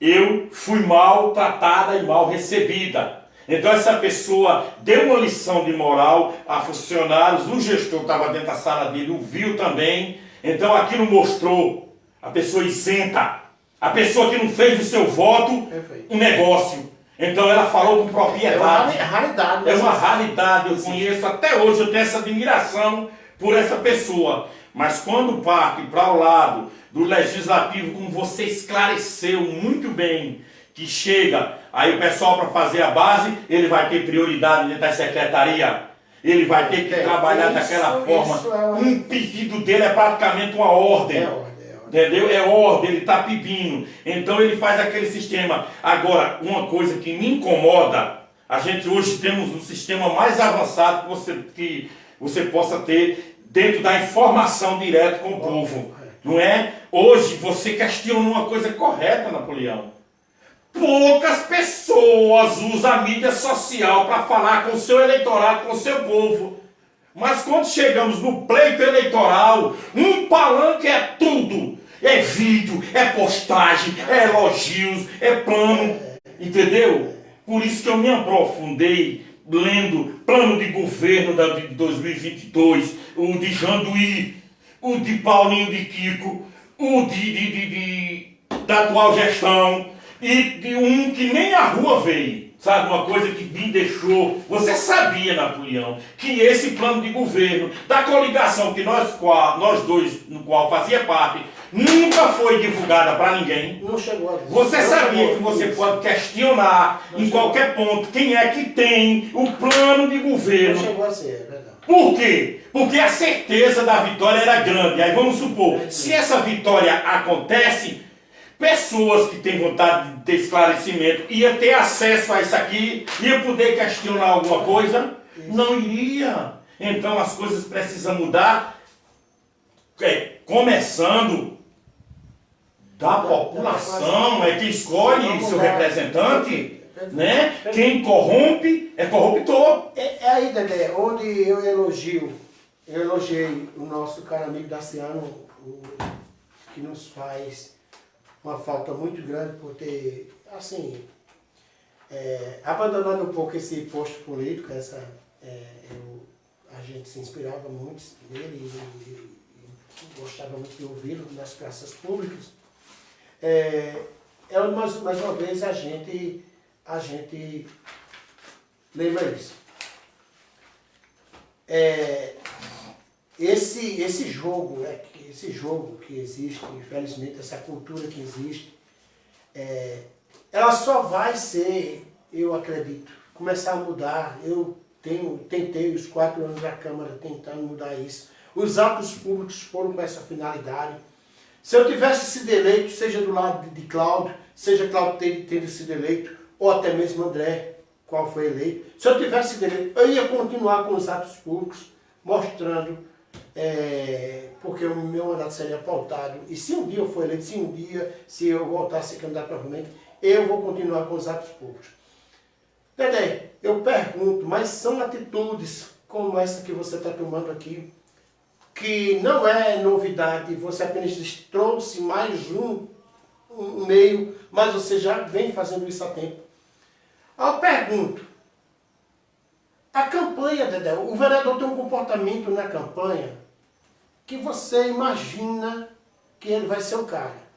eu fui mal tratada e mal recebida. Então essa pessoa deu uma lição de moral a funcionários, o gestor estava dentro da sala dele, o viu também. Então aquilo mostrou a pessoa isenta, a pessoa que não fez do seu voto um negócio. Então ela falou com propriedade. É uma raridade. É uma raridade, eu conheço até hoje, eu tenho essa admiração por essa pessoa. Mas quando parte para o lado do legislativo, como você esclareceu muito bem, que chega aí o pessoal para fazer a base, ele vai ter prioridade dentro da secretaria, ele vai ter que trabalhar daquela forma. Um pedido dele é praticamente uma ordem. Entendeu? É ordem, ele está pedindo. Então ele faz aquele sistema. Agora, uma coisa que me incomoda, a gente hoje temos um sistema mais avançado que você possa ter dentro da informação direta com o povo. Não é? Hoje você questiona uma coisa correta, Napoleão. Poucas pessoas usam a mídia social para falar com o seu eleitorado, com o seu povo. Mas quando chegamos no pleito eleitoral, um palanque é tudo. É vídeo, é postagem, é elogios, é plano. Entendeu? Por isso que eu me aprofundei lendo plano de governo de 2022, o de Janduí, o de Paulinho de Kiko, o da atual gestão, e de um que nem a rua veio. Sabe, uma coisa que me deixou... Você sabia, Napoleão, que esse plano de governo, da coligação que nós dois, no qual fazia parte, nunca foi divulgada para ninguém. Não chegou a dizer. Você sabia que você pode questionar em qualquer ponto quem é que tem o plano de governo. Não chegou a ser, é verdade. Por quê? Porque a certeza da vitória era grande. Aí vamos supor, se essa vitória acontece, pessoas que têm vontade de ter esclarecimento ia ter acesso a isso aqui, ia poder questionar alguma coisa? Não iria. Então as coisas precisam mudar, começando da população, é que escolhe seu representante, né? Quem corrompe é corruptor. É aí, Dedé, onde eu elogiei o nosso caro amigo Daciano, que nos faz uma falta muito grande por ter, assim, abandonando um pouco esse posto político. A gente se inspirava muito nele e gostava muito de ouvi-lo nas praças públicas. Mais uma vez a gente lembra isso. Esse jogo que existe, infelizmente, essa cultura que existe, ela só vai ser, eu acredito, começar a mudar. Eu tentei os 4 anos da Câmara tentando mudar isso. Os atos públicos foram com essa finalidade. Se eu tivesse sido eleito, seja do lado de Cláudio, seja Cláudio tendo sido eleito, ou até mesmo André, qual foi eleito, se eu tivesse sido eleito, eu ia continuar com os atos públicos, mostrando, porque o meu mandato seria pautado. E se um dia eu for eleito, se eu voltasse a ser candidato novamente, eu vou continuar com os atos públicos. Dedé, eu pergunto, mas são atitudes como essa que você está tomando aqui, que não é novidade, você apenas trouxe mais um meio, mas você já vem fazendo isso há tempo. Eu pergunto, a campanha, Dedé, o vereador tem um comportamento na campanha que você imagina que ele vai ser o cara.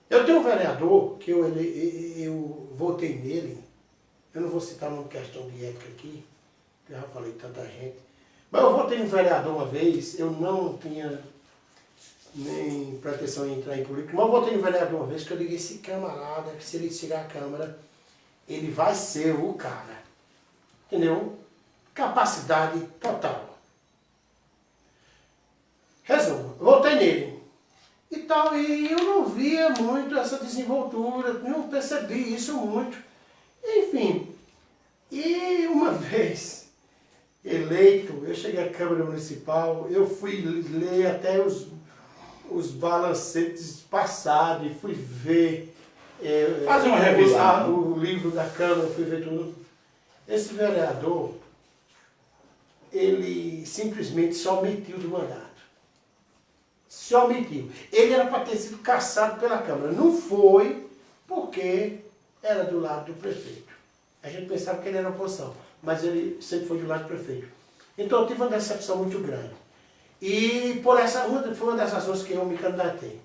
Eu tenho um vereador que eu votei nele, eu não vou citar uma questão de ética aqui, já falei tanta gente, mas eu votei um vereador uma vez, eu não tinha nem pretensão em entrar em política, mas eu votei um vereador uma vez que eu liguei esse camarada, que se ele chegar à Câmara, ele vai ser o cara. Entendeu? capacidade total. Resumo, voltei nele. E tal, e eu não via muito essa desenvoltura, não percebi isso muito. Enfim, e uma vez eleito, eu cheguei à Câmara Municipal, eu fui ler até os balancetes passados, e fui ver Fazer uma revisão. o livro da Câmara, fui ver tudo. Esse vereador, ele simplesmente se omitiu do mandato. Se omitiu. Ele era para ter sido cassado pela Câmara. Não foi porque era do lado do prefeito. A gente pensava que ele era oposição, mas ele sempre foi do lado do prefeito. Então eu tive uma decepção muito grande. E por essa foi uma das razões que eu me candidatei.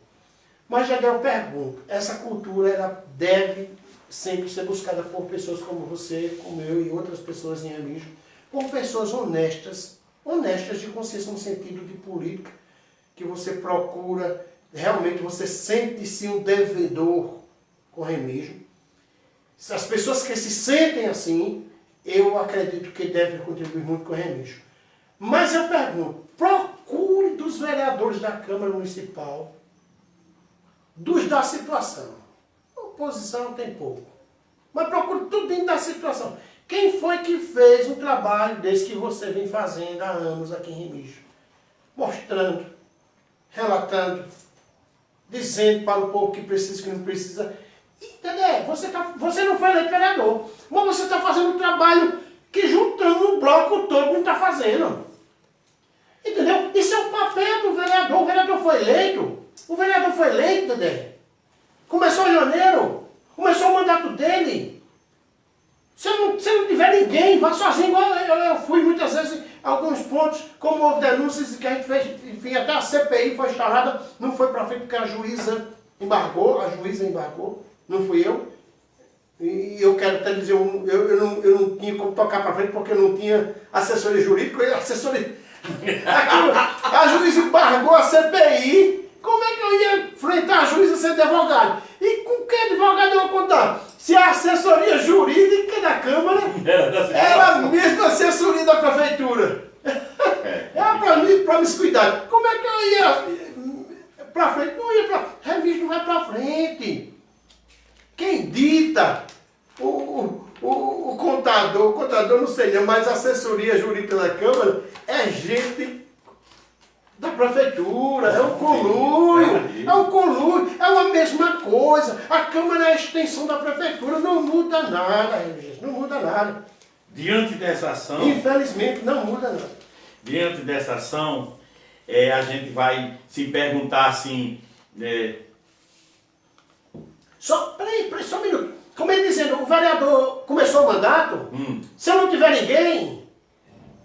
Mas já eu pergunto, essa cultura ela deve sempre ser buscada por pessoas como você, como eu e outras pessoas em Remígio, por pessoas honestas de consciência no sentido de política, que você procura, realmente você sente-se um devedor com Remígio. As pessoas que se sentem assim, eu acredito que devem contribuir muito com Remígio. Mas eu pergunto, procure dos vereadores da Câmara Municipal, dos da situação. Oposição tem pouco. Mas procure tudo dentro da situação. Quem foi que fez um trabalho desse que você vem fazendo há anos aqui em Remígio? Mostrando, relatando, dizendo para o povo que precisa, que não precisa. Entendeu? Você não foi eleito vereador, mas você está fazendo um trabalho que juntando um bloco todo não está fazendo. Entendeu? Isso é o papel do vereador. O vereador foi eleito. O vereador foi eleito, entendeu? Começou em janeiro. Começou o mandato dele. Se não tiver ninguém, vá sozinho, igual eu fui muitas vezes a alguns pontos, como houve denúncias que a gente fez, enfim, até a CPI foi instalada, não foi para frente porque a juíza embargou, não fui eu. E eu quero até dizer, eu não tinha como tocar para frente porque eu não tinha assessoria jurídica, a juíza embargou a CPI, como é que eu ia enfrentar a juíza sem advogado? E com que advogado eu vou contar? Se a assessoria jurídica da Câmara era a mesma assessoria da Prefeitura. É a promiscuidade. Como é que eu ia para frente? Não ia para frente. Remígio não vai para frente. Quem dita o contador não sei não, mas a assessoria jurídica da Câmara é gente da Prefeitura, é um conluio, é uma mesma coisa. A Câmara é a extensão da Prefeitura, não muda nada, gente, não muda nada. Diante dessa ação... Infelizmente, não muda nada. Diante dessa ação, a gente vai se perguntar assim... Peraí, só um minuto. Como ele dizendo, o vereador começou o mandato, se eu não tiver ninguém,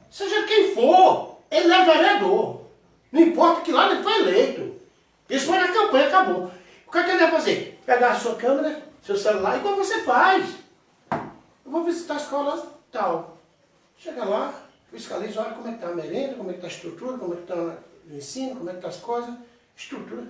seja quem for, ele é vereador. Não importa que lado ele foi eleito. Isso foi na campanha, acabou. O que é que ele vai fazer? Pegar a sua câmera, seu celular, igual você faz. Eu vou visitar a escola tal. Chega lá, fiscaliza, olha como é que está a merenda, como é que está a estrutura, como é que está o ensino, como é que está as coisas. Estrutura.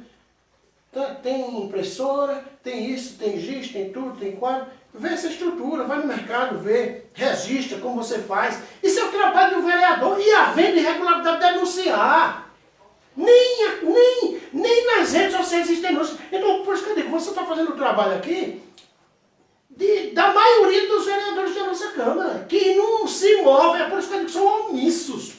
Tem impressora, tem isso, tem giz, tem tudo, tem quadro. Vê essa estrutura, vai no mercado, vê, registra como você faz. Isso é o trabalho do vereador. E havendo irregularidade, denunciar. Nem nas redes sociais existem denúncias. Então, por isso que eu digo, você está fazendo o trabalho aqui da maioria dos vereadores da nossa Câmara, que não se movem, é por isso que eu digo que são omissos.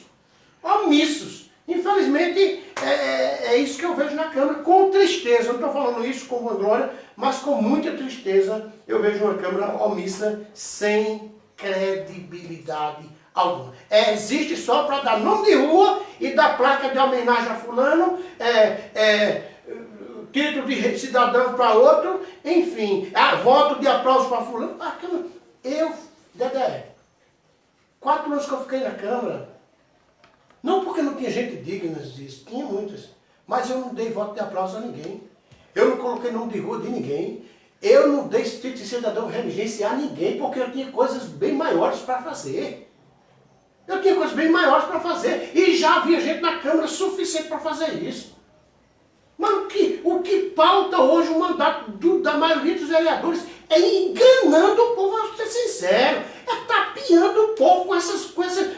Omissos. Infelizmente, é isso que eu vejo na Câmara, com tristeza. Eu não estou falando isso com vanglória, mas com muita tristeza eu vejo uma Câmara omissa, sem credibilidade alguma. Existe só para dar nome de rua e dar placa de homenagem a fulano, título de cidadão para outro, enfim, voto de aplauso para fulano. A Câmara, Dedé, 4 anos que eu fiquei na Câmara, não porque não tinha gente digna disso, tinha muitas, mas eu não dei voto de aplauso a ninguém. Eu não coloquei nome de rua de ninguém. Eu não dei título de cidadão remigense a ninguém, porque eu tinha coisas bem maiores para fazer. Eu tinha coisas bem maiores para fazer. E já havia gente na Câmara suficiente para fazer isso. Mas o que pauta hoje o mandato da maioria dos vereadores é enganando o povo, vamos ser sinceros. É tapeando o povo com essas coisas,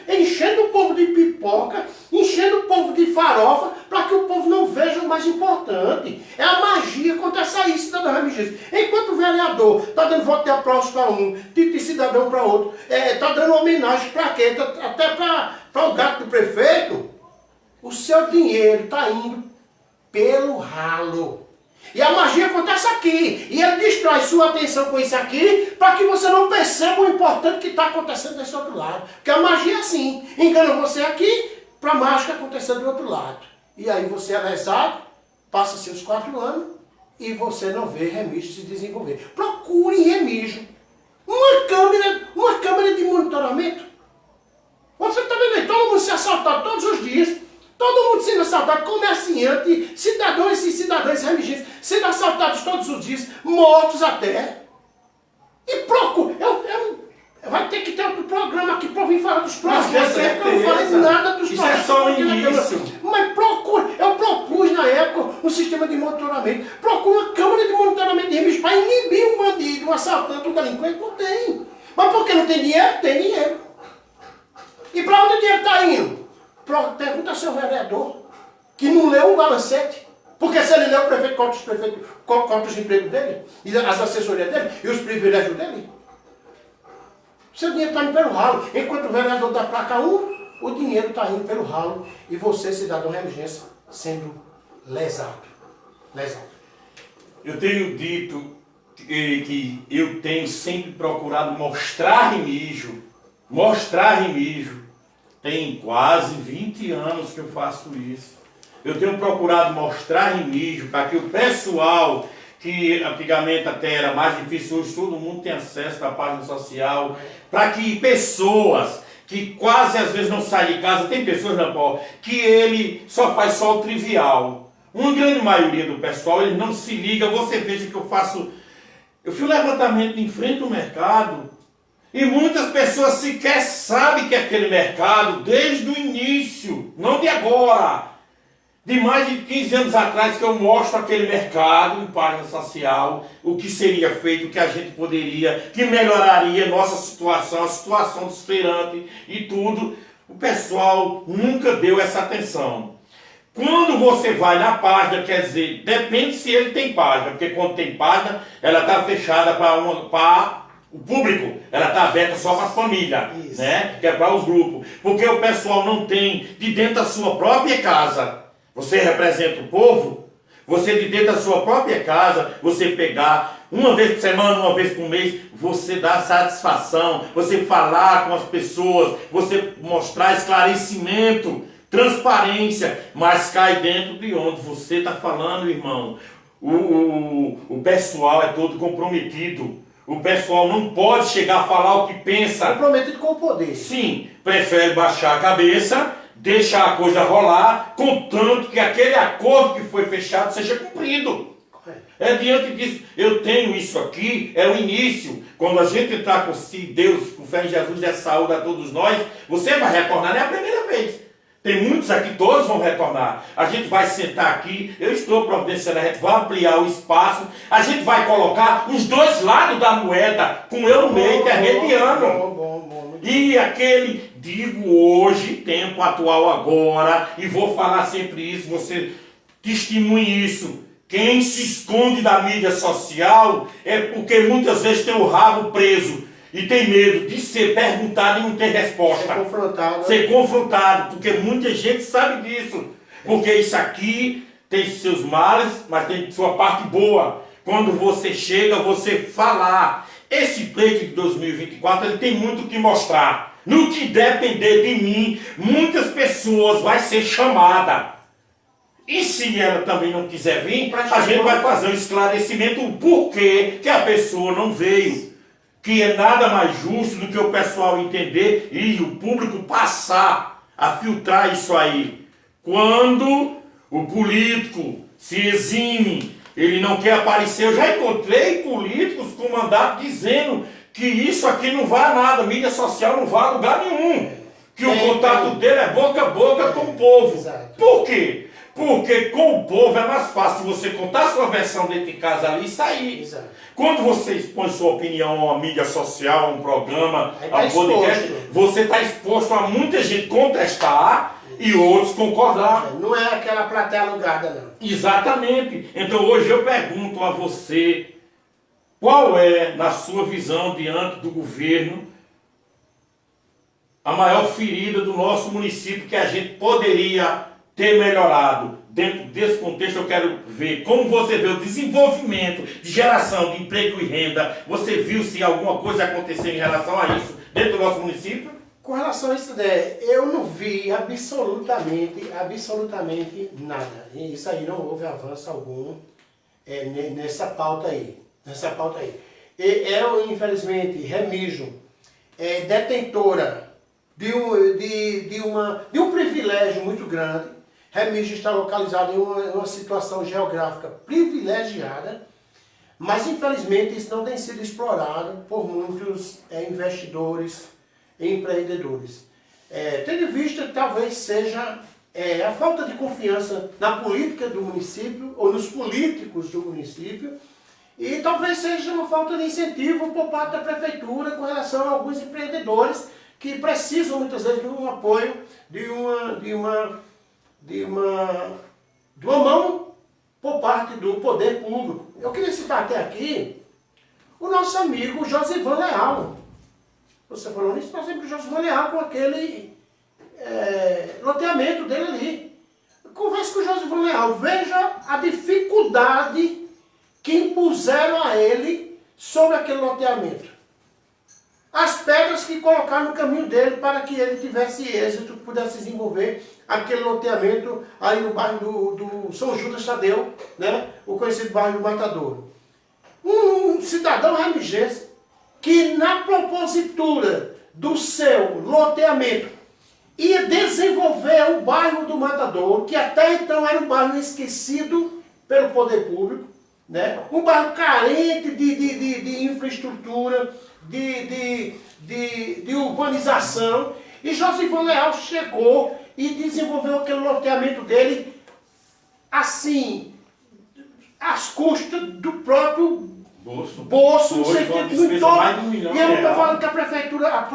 de aplauso para um, de cidadão para outro. Está dando homenagem para quê? Até para o gato do prefeito. O seu dinheiro está indo pelo ralo. E a magia acontece aqui. E ele distrai sua atenção com isso aqui para que você não perceba o importante que está acontecendo desse outro lado. Porque a magia é assim. Engana você aqui para a mágica acontecer do outro lado. E aí você é lesado, passa seus 4 anos e você não vê Remígio se desenvolver. Procure em Remígio uma câmera de monitoramento. Você está vendo aí, todo mundo se assaltado todos os dias. Todo mundo sendo assaltado, comerciante, cidadãos e cidadãs religiosos, sendo assaltados todos os dias, mortos até. E procura. Vai ter que ter outro programa aqui para vir falar dos próximos. Eu não falei nada dos próximos. Isso é só o início. Mas procura. Eu propus na época um sistema de monitoramento. Procura uma câmera de monitoramento de remédio para inibir um bandido, um assaltante, um delinquente. Não tem. Mas por que não tem dinheiro? Tem dinheiro. E para onde o dinheiro está indo? Pergunta ao seu vereador, que não leu o balancete. Porque se ele leu, o prefeito corta os empregos dele, e as assessorias dele, e os privilégios dele. Seu dinheiro está indo pelo ralo. Enquanto o vereador da placa 1, o dinheiro está indo pelo ralo. E você, cidadão religioso, sendo lesado. Eu tenho dito que eu tenho sempre procurado mostrar Remígio. Tem quase 20 anos que eu faço isso. Eu tenho procurado mostrar Remígio para que o pessoal, que antigamente até era mais difícil, hoje todo mundo tem acesso à página social, para que pessoas que quase às vezes não saem de casa, tem pessoas, Pó, que ele só faz só o trivial. Uma grande maioria do pessoal, ele não se liga. Você veja que eu fiz um levantamento em frente ao mercado, e muitas pessoas sequer sabem que aquele mercado, desde o início, não de agora, de mais de 15 anos atrás, que eu mostro aquele mercado em página social, o que seria feito, o que a gente poderia, que melhoraria nossa situação, a situação dos feirantes e tudo. O pessoal nunca deu essa atenção. Quando você vai na página, quer dizer, depende se ele tem página, porque quando tem página, ela está fechada para o público, ela está aberta só para as famílias, né? Que é para os grupos. Porque o pessoal não tem de dentro da sua própria casa. Você representa o povo, você de dentro da sua própria casa, você pegar uma vez por semana, uma vez por mês, você dá satisfação, você falar com as pessoas, você mostrar esclarecimento, transparência, mas cai dentro de onde você está falando, irmão. O pessoal é todo comprometido. O pessoal não pode chegar a falar o que pensa. Comprometido com o poder. Sim, prefere baixar a cabeça, deixar a coisa rolar, contanto que aquele acordo que foi fechado seja cumprido. Diante disso, eu tenho isso aqui, é o início. Quando a gente entrar com Deus, com fé em Jesus, der saúde a todos nós, você vai retornar, não é a primeira vez. Tem muitos aqui, todos vão retornar. A gente vai sentar aqui, eu estou providenciando, a gente vai ampliar o espaço, a gente vai colocar os dois lados da moeda, com eu no meio, intermediando. E aquele, digo hoje, tempo atual agora, e vou falar sempre isso, você testemunhe isso. Quem se esconde da mídia social é porque muitas vezes tem o rabo preso. E tem medo de ser perguntado e não ter resposta. Ser confrontado, porque muita gente sabe disso. Porque isso aqui tem seus males, mas tem sua parte boa. Quando você chega, você falar. Esse pleito de 2024, ele tem muito o que mostrar. No que depender de mim, muitas pessoas vai ser chamada. E se ela também não quiser vir, a gente vai fazer um esclarecimento do porquê que a pessoa não veio. Que é nada mais justo do que o pessoal entender e o público passar a filtrar isso aí. Quando o político se exime, ele não quer aparecer. Eu já encontrei políticos com mandato dizendo que isso aqui não vai a nada, mídia social não vai a lugar nenhum. Que o contato dele é boca a boca com o povo. Por quê? Porque com o povo é mais fácil você contar sua versão dentro de casa ali e sair. Exato. Quando você expõe sua opinião a uma mídia social, a um programa, a um podcast, você está exposto a muita gente contestar e outros concordar. Não é aquela plateia alugada, não. Exatamente. Então hoje eu pergunto a você, qual é, na sua visão, diante do governo, a maior ferida do nosso município que a gente poderia ter melhorado? Dentro desse contexto, eu quero ver como você vê o desenvolvimento de geração de emprego e renda. Você viu se alguma coisa aconteceu em relação a isso dentro do nosso município? Com relação a isso, eu não vi absolutamente nada. E isso aí não houve avanço algum nessa pauta aí. Eu, infelizmente, Remígio, detentora de um privilégio muito grande. Remígio está localizado em uma situação geográfica privilegiada, mas infelizmente isso não tem sido explorado por muitos investidores e empreendedores. Tendo em vista que talvez seja a falta de confiança na política do município ou nos políticos do município, e talvez seja uma falta de incentivo por parte da prefeitura com relação a alguns empreendedores que precisam muitas vezes de um apoio, de uma mão por parte do poder público. Eu queria citar até aqui o nosso amigo Josivan Leal. Você falou nisso, nós temos o Josivan Leal com aquele loteamento dele ali. Converse com o Josivan Leal, veja a dificuldade que impuseram a ele sobre aquele loteamento. As pedras que colocaram no caminho dele para que ele tivesse êxito, pudesse desenvolver aquele loteamento aí no bairro do São Judas Tadeu, né? O conhecido bairro do Matadouro. Um cidadão remigense que na propositura do seu loteamento ia desenvolver o bairro do Matadouro, que até então era um bairro esquecido pelo poder público, né? Um bairro carente de infraestrutura, de urbanização, e Josivan Leal chegou e desenvolveu aquele loteamento dele assim, às custas do próprio bolso, no sentido muito todo. E eu não estou falando que a prefeitura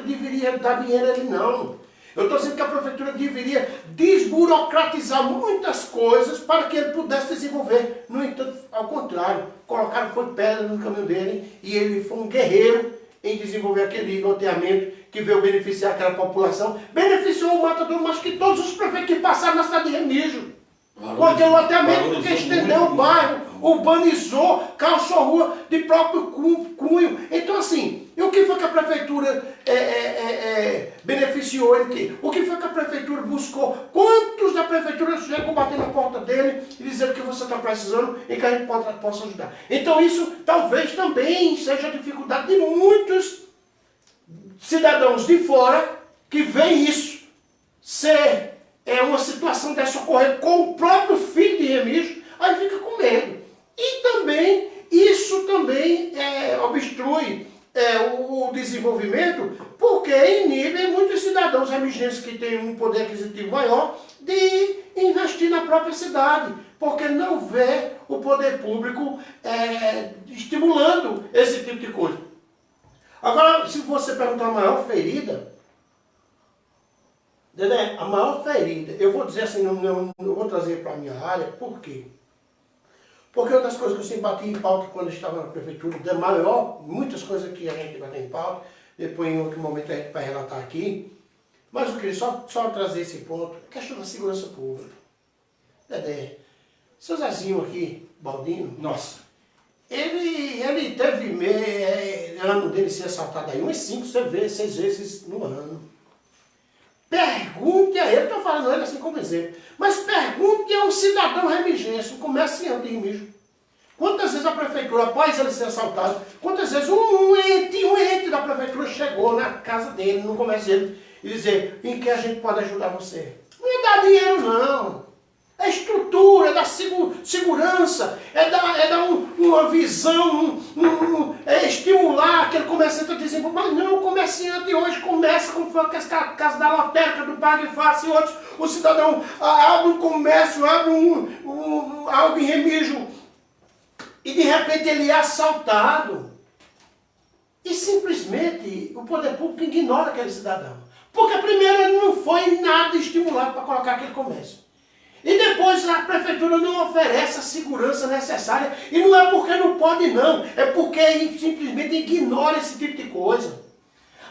deveria dar dinheiro a ele, não. Eu estou dizendo que a prefeitura deveria desburocratizar muitas coisas para que ele pudesse desenvolver. No entanto, ao contrário, colocaram foi pedra no caminho dele e ele foi um guerreiro em desenvolver aquele loteamento que veio beneficiar aquela população. Beneficiou o Matadouro, mas que todos os prefeitos que passaram na cidade de Remígio. Com aquele loteamento, porque estendeu o bairro, urbanizou, calçou rua de próprio cunho. Então, assim, e o que foi que a prefeitura beneficiou ele aqui? O que foi que a prefeitura buscou? Quantos da prefeitura chegam bater na porta dele e dizer que você está precisando e que a gente possa ajudar? Então, isso talvez também seja a dificuldade de muitos cidadãos de fora que veem isso ser uma situação dessa ocorrer com o próprio filho de Remígio, aí fica com medo. E também, isso também obstrui o desenvolvimento, porque inibe muitos cidadãos remigenses que têm um poder aquisitivo maior de investir na própria cidade, porque não vê o poder público estimulando esse tipo de coisa. Agora, se você perguntar a maior ferida, Dedé, a maior ferida, eu vou dizer assim, eu vou trazer para a minha área, por quê? Porque uma das coisas que eu sempre bati em pauta quando eu estava na prefeitura, muitas coisas que a gente bate em pauta, depois em outro momento a gente vai relatar aqui, mas eu queria só trazer esse ponto, a questão da segurança pública. Dedé, seu Zezinho aqui, Baldino, Nossa. ele teve ano dele ser assaltado aí, umas 5, 6 vezes no ano. Pergunte a ele, estou falando ele assim como exemplo, mas pergunte a um cidadão remigense, um comerciante de Remígio. Quantas vezes a prefeitura, após ele ser assaltado, quantas vezes um ente da prefeitura chegou na casa dele, no comércio dele, e dizer, em que a gente pode ajudar você? Não é dar dinheiro não. É estrutura, é dar segurança, é dar uma visão, é estimular aquele comerciante a desenvolver. Mas não, o comerciante hoje começa, como foi a casa da lotérica, do Pague Fácil e outros. O cidadão abre um comércio, abre algo em Remígio, e de repente ele é assaltado. E simplesmente o poder público ignora aquele cidadão. Porque primeiro ele não foi nada estimulado para colocar aquele comércio. E depois a prefeitura não oferece a segurança necessária. E não é porque não pode não, é porque simplesmente ignora esse tipo de coisa.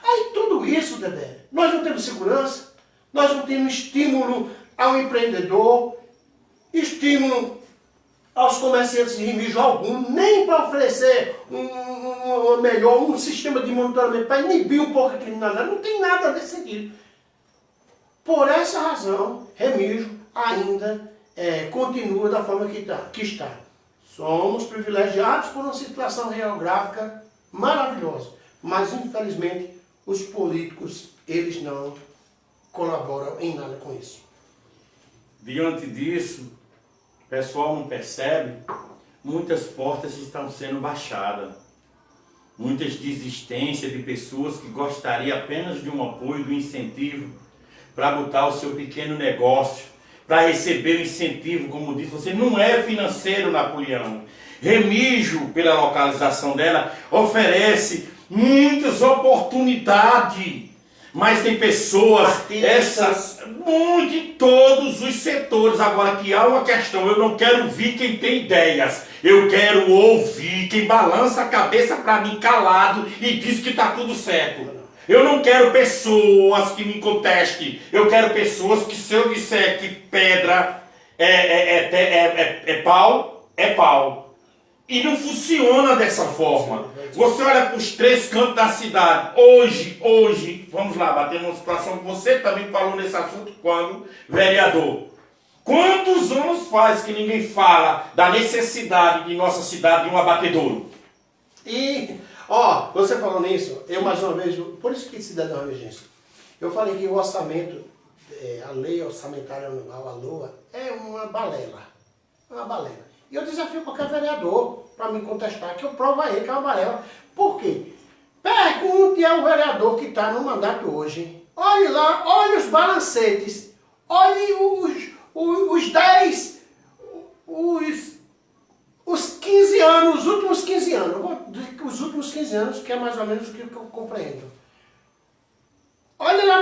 Aí tudo isso, Dedé, nós não temos segurança, nós não temos estímulo ao empreendedor, estímulo aos comerciantes de Remígio algum, nem para oferecer um sistema de monitoramento para inibir um pouco a criminalidade, não tem nada nesse sentido. Por essa razão, Remígio ainda continua da forma que está. Somos privilegiados por uma situação geográfica maravilhosa, mas infelizmente os políticos, eles não colaboram em nada com isso. Diante disso, o pessoal não percebe, muitas portas estão sendo baixadas. Muitas desistências de pessoas que gostariam apenas de um apoio, de um incentivo para botar o seu pequeno negócio, para receber o incentivo, como disse você, não é financeiro, Napoleão. Remígio, pela localização dela, oferece muitas oportunidades. Mas tem pessoas, muito em todos os setores. Agora que há uma questão, eu não quero ouvir quem tem ideias. Eu quero ouvir quem balança a cabeça para mim calado e diz que está tudo certo. Eu não quero pessoas que me contestem. Eu quero pessoas que, se eu disser que pedra é pau, é pau. E não funciona dessa forma. Você olha para os três cantos da cidade. Hoje, vamos lá, batendo uma situação que você também falou nesse assunto quando vereador. Quantos anos faz que ninguém fala da necessidade de nossa cidade de um abatedouro? E, você falou nisso, eu mais uma vez, por isso que cidadão é emergência. Eu falei que o orçamento, a lei orçamentária anual, a LOA, é uma balela. Uma balela. E eu desafio qualquer vereador para me contestar, que eu provo a ele que é uma balela. Por quê? Pergunte ao vereador que está no mandato hoje. Olhe lá, olhe os balancetes. Olhe os 10, os 15 anos, os últimos 15 anos. Eu vou dizer que os últimos 15 anos, que é mais ou menos o que eu compreendo. Olhe lá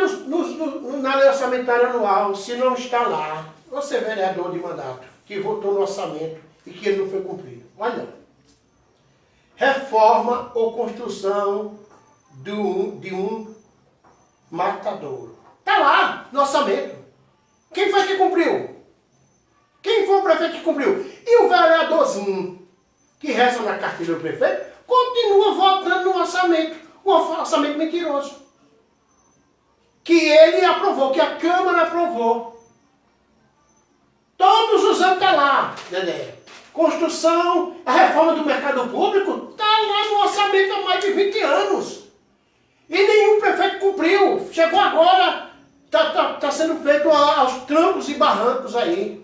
na lei orçamentária anual, se não está lá. Você, vereador de mandato, que votou no orçamento e que ele não foi cumprido. Olha, reforma ou construção de um matadouro. Está lá no orçamento. Quem foi que cumpriu? Quem foi o prefeito que cumpriu? E o vereadorzinho que reza na carteira do prefeito continua votando no orçamento. Um orçamento mentiroso. Que ele aprovou, que a Câmara aprovou. Todos os anos está lá, Dedé. Construção, a reforma do mercado público, está lá no orçamento há mais de 20 anos. E nenhum prefeito cumpriu. Chegou agora, está sendo feito aos trancos e barrancos aí.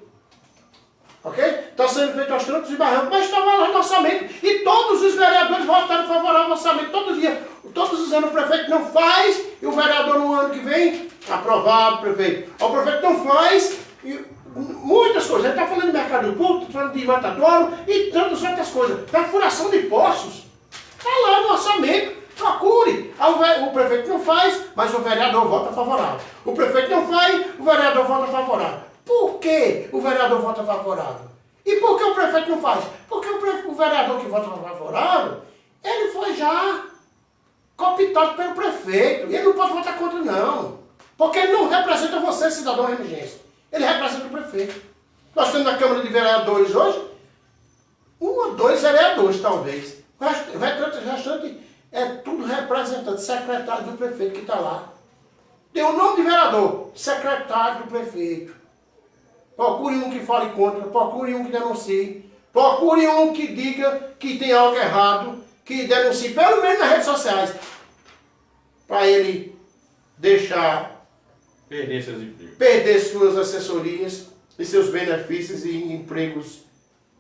Ok? Está sendo feito aos trancos e barrancos, mas estava lá no orçamento. E todos os vereadores votaram favorável ao orçamento, todo dia. Todos os anos o prefeito não faz, e o vereador no ano que vem, aprovado, prefeito. O prefeito não faz, e muitas coisas. Ele está falando de mercado público, está falando de matadouro e tantas outras coisas. Perfuração de poços. Está lá no orçamento. Procure. O prefeito não faz, mas o vereador vota favorável. O prefeito não faz, o vereador vota favorável. Por que o vereador vota favorável? E por que o prefeito não faz? Porque o vereador que vota favorável, ele foi já cooptado pelo prefeito. E ele não pode votar contra, não. Porque ele não representa você, cidadão remigêncio. Ele representa o prefeito. Nós temos na Câmara de Vereadores hoje, 1 ou 2 vereadores, talvez. O restante é tudo representante, secretário do prefeito que está lá. Tem o nome de vereador, secretário do prefeito. Procure um que fale contra, procure um que denuncie, procure um que diga que tem algo errado, que denuncie, pelo menos nas redes sociais, para ele deixar perder suas assessorias e seus benefícios e empregos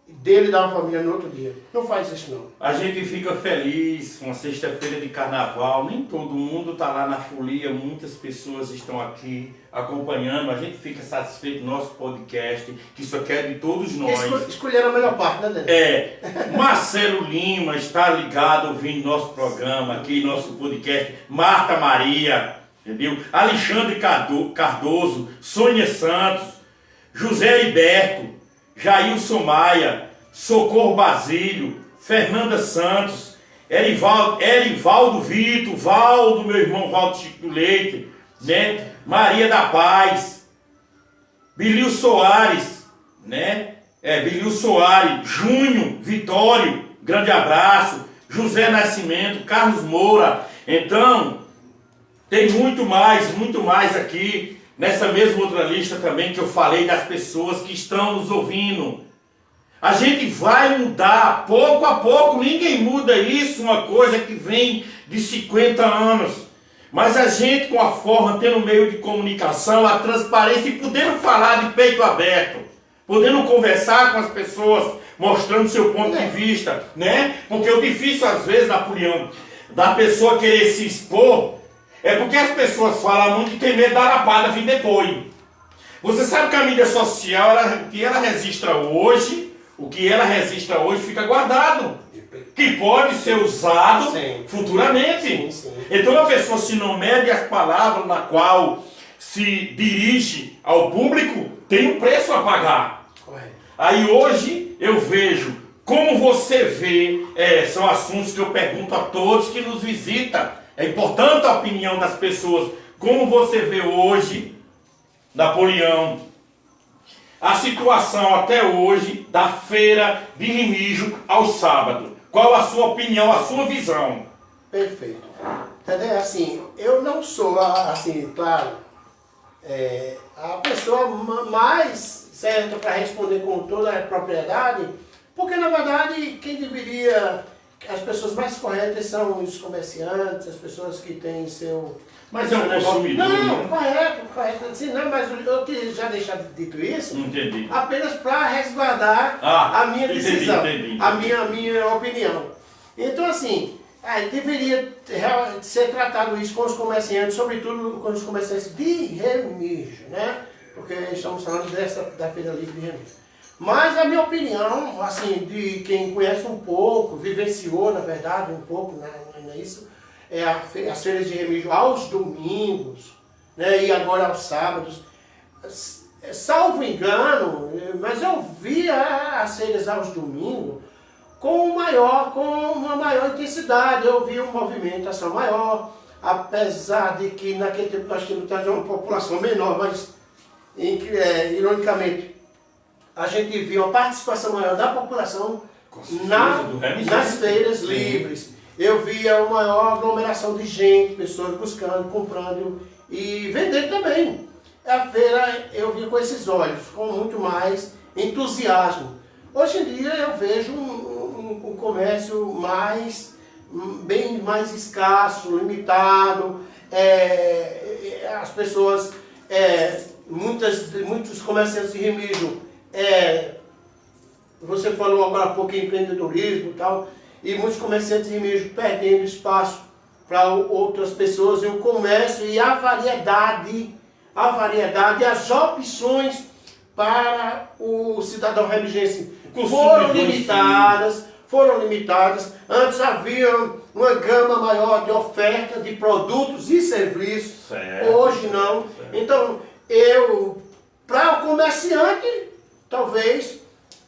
dele e da família no outro dia. Não faz isso não. A gente fica feliz, uma sexta-feira de carnaval, nem todo mundo está lá na folia, muitas pessoas estão aqui acompanhando, a gente fica satisfeito no nosso podcast, que isso aqui é de todos nós. Escolheram a melhor parte, né, Daniel? Marcelo Lima está ligado ouvindo nosso programa aqui, nosso podcast, Marta Maria, entendeu? Alexandre Cardoso, Sônia Santos, José Heriberto, Jailson Maia, Socorro Basílio, Fernanda Santos, Erivaldo Vitor, Valdo, meu irmão Valdo Chico do Leite, né? Maria da Paz, Bilio Soares, né? Bilio Soares, Júnior, Vitório, grande abraço, José Nascimento, Carlos Moura. Então, tem muito mais aqui, nessa mesma outra lista também que eu falei das pessoas que estão nos ouvindo. A gente vai mudar, pouco a pouco, ninguém muda isso, uma coisa que vem de 50 anos. Mas a gente, com a forma, tendo meio de comunicação, a transparência e podendo falar de peito aberto, podendo conversar com as pessoas, mostrando seu ponto de vista, né? Porque o difícil, às vezes, Napoleão, da pessoa querer se expor, é porque as pessoas falam muito e tem medo da arapada vir depois. Você sabe que a mídia social, o que ela registra hoje fica guardado. Que pode ser usado futuramente. Sim. Então a pessoa, se não mede as palavras na qual se dirige ao público, tem um preço a pagar. Correto. Aí hoje eu vejo, como você vê, são assuntos que eu pergunto a todos que nos visitam. É importante a opinião das pessoas. Como você vê hoje, Napoleão, a situação até hoje da feira de Remígio ao sábado? Qual a sua opinião, a sua visão? Perfeito. Entendeu? Assim, eu não sou, assim, claro, a pessoa mais certa para responder com toda a propriedade, porque na verdade quem deveria, as pessoas mais corretas são os comerciantes, as pessoas que têm seu... Mas é um consumidor. Não, correto. Assim, não, mas eu queria já deixar dito isso. Entendi. Apenas para resguardar a minha decisão, entendi. a minha opinião. Então, assim, deveria ser tratado isso com os comerciantes, sobretudo com os comerciantes de Remígio, né? Porque estamos falando da Feira Livre de Remígio. Mas a minha opinião, assim, de quem conhece um pouco, vivenciou, na verdade, um pouco, né, isso, as feiras de Remígio aos domingos, né, e agora aos sábados. Salvo engano, mas eu vi as feiras aos domingos com uma maior intensidade. Eu vi uma movimentação maior, apesar de que naquele tempo nós tínhamos uma população menor, mas ironicamente a gente viu uma participação maior da população nas feiras livres. Eu via uma maior aglomeração de gente, pessoas buscando, comprando e vendendo também. A feira eu vi com esses olhos, com muito mais entusiasmo. Hoje em dia eu vejo um comércio bem mais escasso, limitado. As pessoas, muitos comerciantes de Remígio, você falou agora há pouco em empreendedorismo e tal, e muitos comerciantes de Remígio perdendo espaço para outras pessoas, e o comércio e a variedade, as opções para o cidadão remigense foram limitadas. Antes havia uma gama maior de oferta de produtos e serviços, hoje não. Certo. Então, para o comerciante, talvez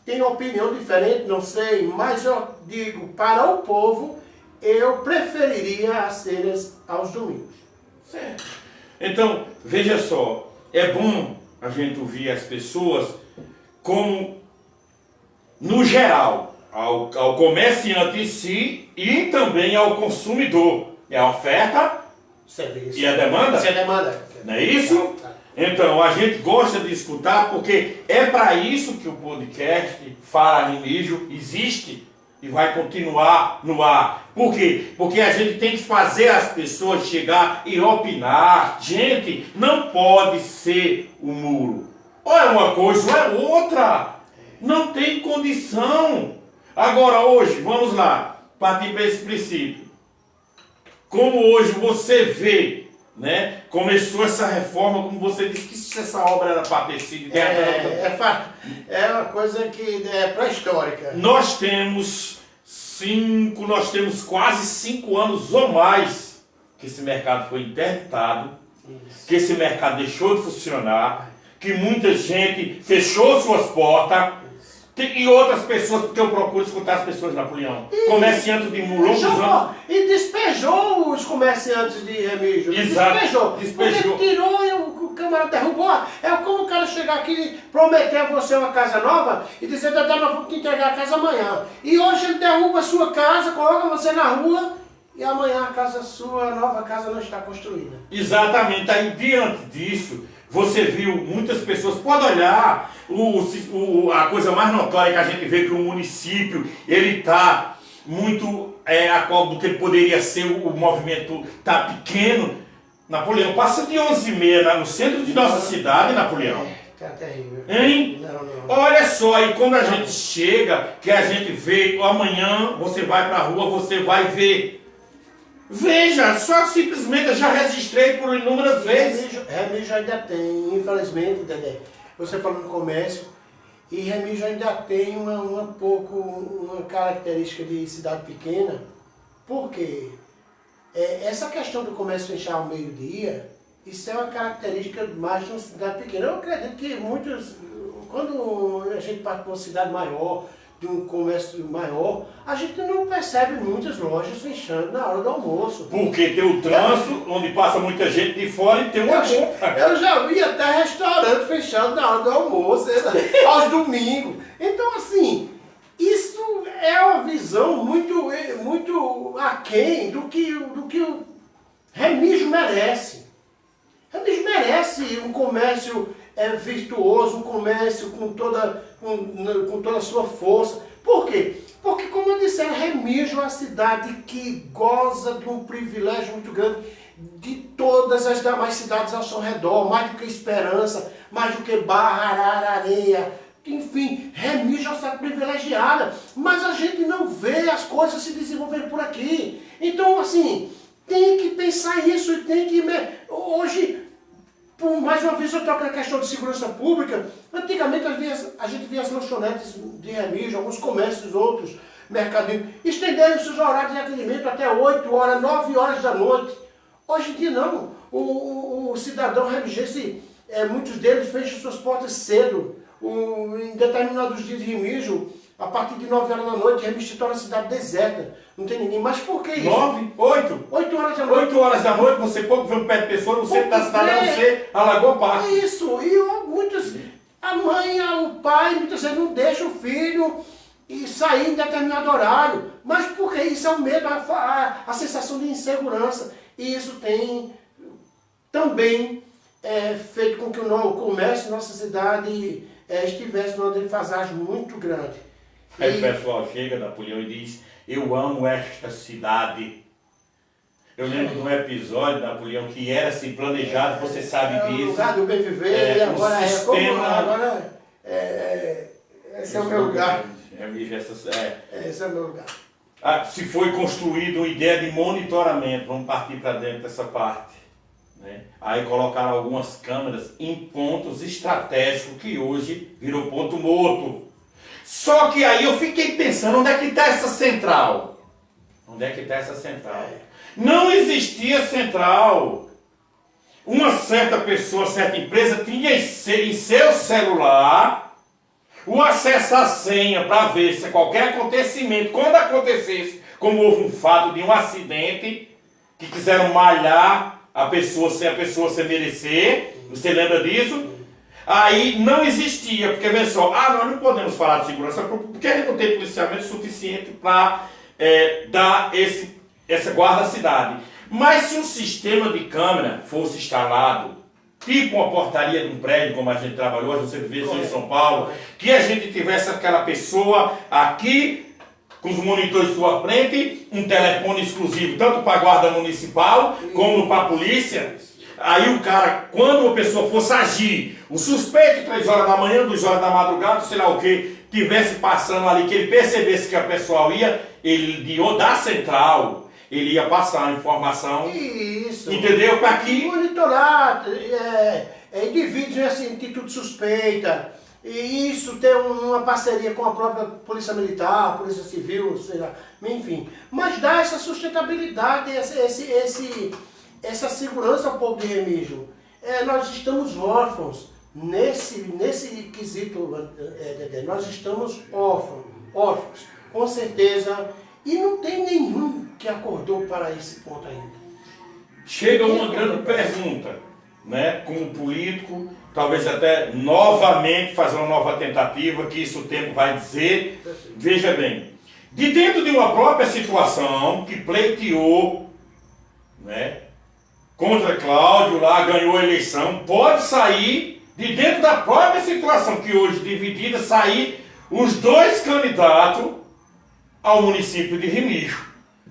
tenha uma opinião diferente, não sei, mas eu digo, para o povo, eu preferiria as feiras aos domingos. Certo. Então, veja só, é bom a gente ouvir as pessoas como, no geral, ao comerciante em si e também ao consumidor. É a oferta serviço. E a demanda? Se a demanda. Não é isso? Então, a gente gosta de escutar porque é para isso que o podcast Fala Remígio existe e vai continuar no ar. Por quê? Porque a gente tem que fazer as pessoas chegar e opinar. Gente, não pode ser o muro. Ou é uma coisa ou é outra. Não tem condição. Agora, hoje, vamos lá, partir para esse princípio. Como hoje você vê, né? Começou essa reforma, como você disse, que essa obra era para ter sido... É uma coisa que é pré-histórica. Nós temos quase 5 anos ou mais que esse mercado foi interditado, que esse mercado deixou de funcionar, que muita gente fechou suas portas. E outras pessoas, porque eu procuro escutar as pessoas, Napoleão. Comerciantes de longos anos. E despejou os comerciantes de Remígio. Exato. Despejou. Porque tirou e o camarada derrubou. É como o cara chegar aqui e prometer a você uma casa nova e dizer, nós vamos te entregar a casa amanhã. E hoje ele derruba a sua casa, coloca você na rua e amanhã a sua nova casa não está construída. Exatamente. Aí, diante disso, você viu muitas pessoas, pode olhar, a coisa mais notória que a gente vê que o município, ele está muito a qual do que poderia ser o movimento, está pequeno. Napoleão, passa de 11h30 no centro de nossa cidade, Napoleão. Tá terrível. Hein? Não. Olha só, aí quando a gente chega, que a gente vê, amanhã você vai para a rua, você vai ver. Veja, só simplesmente eu já registrei por inúmeras vezes. Remígio ainda tem, infelizmente, Dedé, você falou no comércio, e Remígio ainda tem uma característica de cidade pequena, porque essa questão do comércio fechar ao meio-dia, isso é uma característica mais de uma cidade pequena. Eu acredito que muitos, quando a gente parte para uma cidade maior, de um comércio maior, a gente não percebe muitas lojas fechando na hora do almoço. Porque tem o trânsito, onde passa muita gente de fora e tem uma compra. Eu já vi até restaurante fechando na hora do almoço, aos domingos. Então, assim, isso é uma visão muito aquém do que o Remígio merece. Remígio merece um comércio virtuoso, um comércio com toda a sua força. Por quê? Porque, como eu disse, Remígio é uma cidade que goza de um privilégio muito grande de todas as demais cidades ao seu redor, mais do que Esperança, mais do que Barra, Ararareia. Enfim, Remígio é uma cidade privilegiada, mas a gente não vê as coisas se desenvolverem por aqui. Então, assim, tem que pensar isso e tem que... Hoje, mais uma vez eu toco na questão de segurança pública. Antigamente a gente via as lanchonetes de Remígio, alguns comércios, outros mercadinhos, estenderem os seus horários de atendimento até 8 horas, 9 horas da noite. Hoje em dia não. O cidadão remigense, muitos deles fecham suas portas cedo. Em determinados dias de Remígio, a partir de 9 horas da noite, Remígio se torna a cidade deserta. Não tem ninguém. Mas por que isso? 9, 8. 8 horas da noite. 8 horas da noite, você pouco vê um pé de pessoa no centro da cidade, a não ser a Lagoa Parque. Isso. E muitos, a mãe, o pai, muitas vezes não deixa o filho e sair em determinado horário. Mas por que isso? É o medo, a sensação de insegurança. E isso tem também feito com que o comércio em nossa cidade estivesse numa defasagem muito grande. Aí o pessoal chega, Napoleão, e diz: eu amo esta cidade. Eu lembro de um episódio, Napoleão, que era assim planejado, você sabe disso. O lugar do bem viver, e agora esse é o meu lugar. Esse é o meu lugar. Se foi construído uma ideia de monitoramento, vamos partir para dentro dessa parte. Né? Aí colocaram algumas câmeras em pontos estratégicos que hoje virou ponto morto. Só que aí eu fiquei pensando, onde é que está essa central? Onde é que está essa central? Não existia central. Uma certa pessoa, certa empresa tinha em seu celular o acesso à senha para ver se qualquer acontecimento, quando acontecesse, como houve um fato de um acidente, que quiseram malhar a pessoa sem merecer, você lembra disso? Aí não existia, porque vê só, nós não podemos falar de segurança pública, porque a gente não tem policiamento suficiente para dar essa guarda à cidade. Mas se um sistema de câmera fosse instalado, tipo uma portaria de um prédio, como a gente trabalhou, você vê isso em São Paulo, que a gente tivesse aquela pessoa aqui, com os monitores à sua frente, um telefone exclusivo, tanto para a guarda municipal, como para a polícia. Aí o cara, quando uma pessoa fosse agir, o suspeito, 3 horas da manhã, 2 horas da madrugada, sei lá o que, tivesse passando ali, que ele percebesse que a pessoa ia, da central, ele ia passar a informação. Isso. Entendeu? Para que monitorar indivíduos em assim, atitude suspeita. E isso ter uma parceria com a própria Polícia Militar, Polícia Civil, sei lá, enfim. Mas dá essa sustentabilidade, essa segurança ao povo de Remígio. Nós estamos órfãos. nesse quesito, Dedé, nós estamos órfãos, com certeza, e não tem nenhum que acordou para esse ponto ainda. Chega uma grande pergunta, né? Como político, talvez até novamente fazer uma nova tentativa, que isso o tempo vai dizer. Veja bem, de dentro de uma própria situação que pleiteou, né, contra Cláudio, lá ganhou a eleição, pode sair de dentro da própria situação que hoje dividida, sair os dois candidatos ao município de Remígio.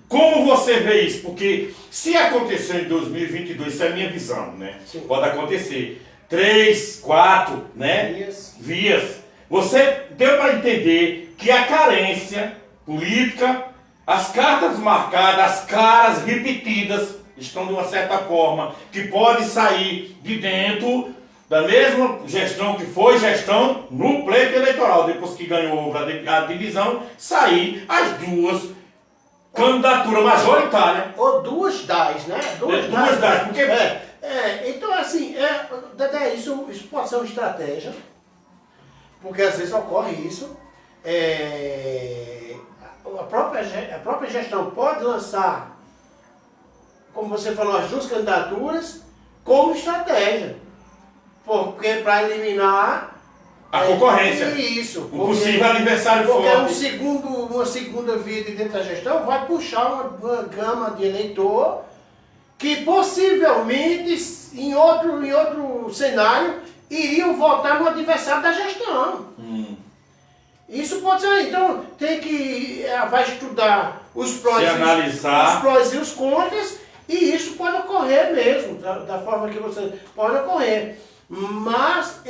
Como você vê isso? Porque se acontecer em 2022, isso é a minha visão, né? Sim. Pode acontecer 3, 4, né? Vias. Você deu para entender que a carência política, as cartas marcadas, as caras repetidas, estão de uma certa forma, que pode sair de dentro da mesma gestão que foi gestão no pleito eleitoral, depois que ganhou a divisão, sair as duas candidatura majoritária. Ou duas das, né? Duas das, porque... Então, assim, Dedé, isso pode ser uma estratégia, porque às vezes ocorre isso. A própria gestão pode lançar, como você falou, as duas candidaturas como estratégia, porque para eliminar a concorrência. Isso. O possível adversário porque forte. Uma segunda via de dentro da gestão vai puxar uma gama de eleitor que possivelmente, em outro cenário, iriam votar no adversário da gestão. Isso pode ser. Então, vai estudar os prós, os prós e os contras, e isso pode ocorrer mesmo, da forma que você pode ocorrer. Mas,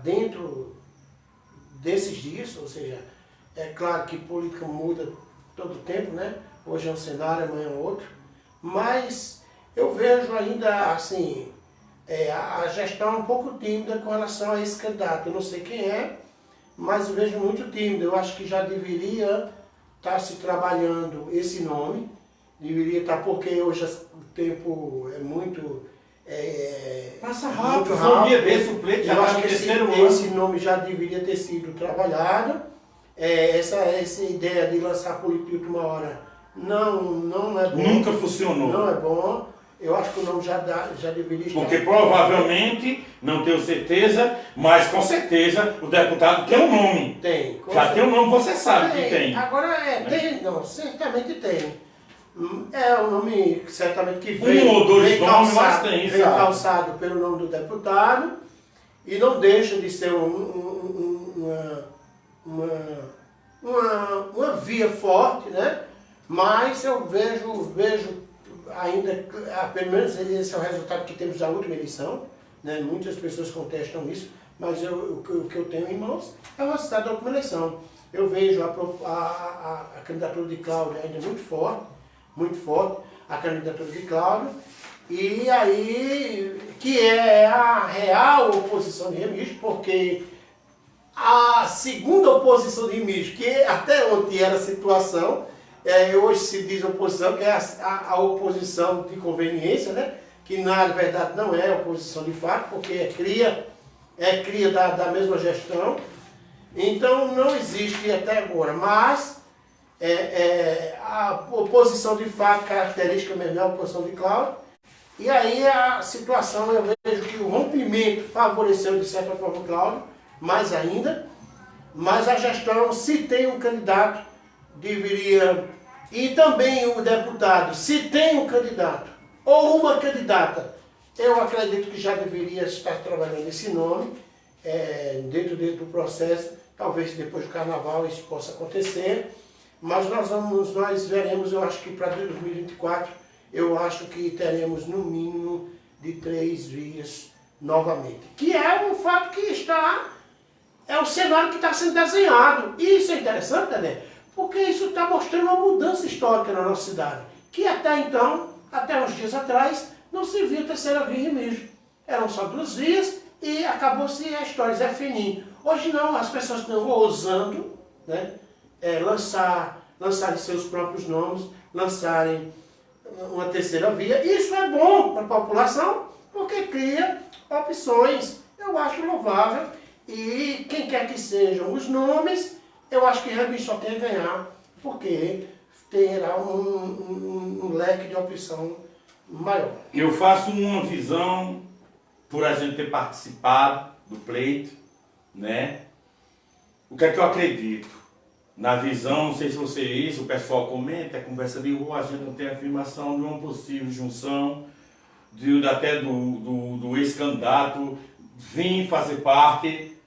dentro desses dias, ou seja, é claro que política muda todo o tempo, né? Hoje é um cenário, amanhã é outro, mas eu vejo ainda, assim, a gestão um pouco tímida com relação a esse candidato. Eu não sei quem é, mas eu vejo muito tímido. Eu acho que já deveria estar se trabalhando esse nome, deveria estar, porque hoje o tempo é muito... Passa rápido, muito rápido. Um dia desse o pleito já eu acho vai que esse nome já deveria ter sido trabalhado. Essa ideia de lançar político de última hora não é bom. Nunca funcionou. Não é bom. Eu acho que o nome já deveria estar. Porque provavelmente, não tenho certeza, mas com certeza o deputado tem um nome. Tem. Já tem um nome, você sabe que tem. Agora tem, não, certamente tem. É um nome certamente que vem, ou dois nomes, mas tem, vem calçado pelo nome do deputado e não deixa de ser uma via forte, né? Mas eu vejo ainda, pelo menos esse é o resultado que temos da última eleição, né? Muitas pessoas contestam isso, mas o que eu tenho em mãos é o resultado da última eleição. Eu vejo a candidatura de Cláudio ainda muito forte, a candidatura de Cláudio, e aí, que é a real oposição de Remígio, porque a segunda oposição de Remígio, que até ontem era a situação, hoje se diz oposição, que é a oposição de conveniência, né? Que na verdade não é oposição de fato, porque é cria da mesma gestão. Então não existe até agora, mas a oposição de fato, característica mesmo é a oposição de Cláudio. E aí a situação, eu vejo que o rompimento favoreceu de certa forma o Cláudio, mais ainda, mas a gestão, se tem um candidato, deveria, e também o deputado, se tem um candidato ou uma candidata, eu acredito que já deveria estar trabalhando esse nome dentro do processo. Talvez depois do carnaval isso possa acontecer, mas nós veremos, eu acho que para 2024, eu acho que teremos no mínimo de 3 vias novamente. Que é um fato que é o cenário que está sendo desenhado. E isso é interessante, né? Porque isso está mostrando uma mudança histórica na nossa cidade. Que até então, até uns dias atrás, não se via terceira via em Remígio. Eram só 2 vias e acabou-se a história, Zé Fininho. Hoje não, as pessoas estão ousando, né? Lançarem seus próprios nomes, lançarem uma terceira via. Isso é bom para a população, porque cria opções. Eu acho louvável e quem quer que sejam os nomes, eu acho que Remígio só tem a ganhar, porque terá um leque de opção maior. Eu faço uma visão por a gente ter participado do pleito, né? O que é que eu acredito? Na visão, não sei se vocês, o pessoal comenta, é conversa de rua, a gente não tem afirmação de uma possível junção, até do ex-candidato vir fazer parte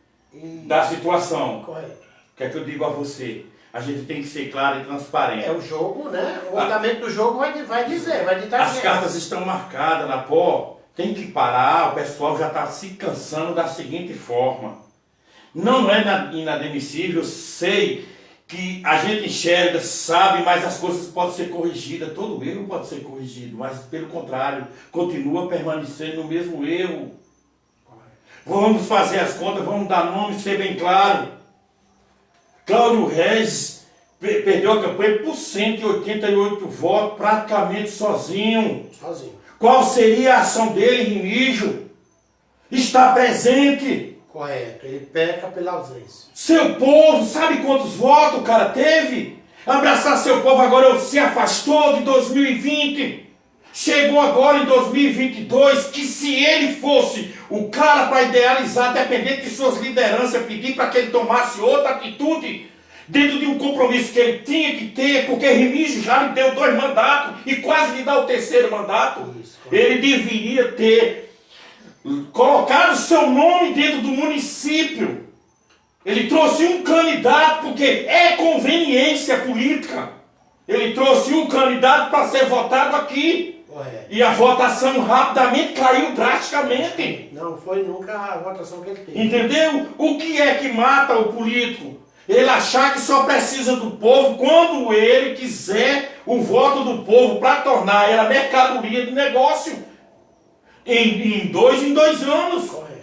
da situação. Correto. O que é que eu digo a você? A gente tem que ser claro e transparente. É o jogo, né? O andamento do jogo vai dizer, vai ditar. As cartas estão marcadas na pó, tem que parar, o pessoal já está se cansando da seguinte forma. Não é inadmissível, sei que a gente enxerga, sabe, mas as coisas podem ser corrigidas, todo erro pode ser corrigido, mas pelo contrário, continua permanecendo no mesmo erro. Vamos fazer as contas, vamos dar nome, ser bem claro. Cláudio Regis perdeu a campanha por 188 votos, praticamente sozinho. Qual seria a ação dele em Remígio? Está presente. Correto, ele peca pela ausência. Seu povo, sabe quantos votos o cara teve? Abraçar seu povo agora se afastou de 2020. Chegou agora em 2022, que se ele fosse o cara para idealizar, dependente de suas lideranças, pedir para que ele tomasse outra atitude, dentro de um compromisso que ele tinha que ter, porque Remígio já lhe deu 2 mandatos e quase lhe dá o 3º mandato, ele deveria ter colocado o seu nome dentro do município. Ele trouxe um candidato, porque é conveniência política. Ele trouxe um candidato para ser votado aqui. E a votação rapidamente caiu drasticamente. Não foi nunca a votação que ele teve. Entendeu? O que é que mata o político? Ele achar que só precisa do povo quando ele quiser o voto do povo para tornar ela mercadoria de negócio. Em 2 anos. Correto.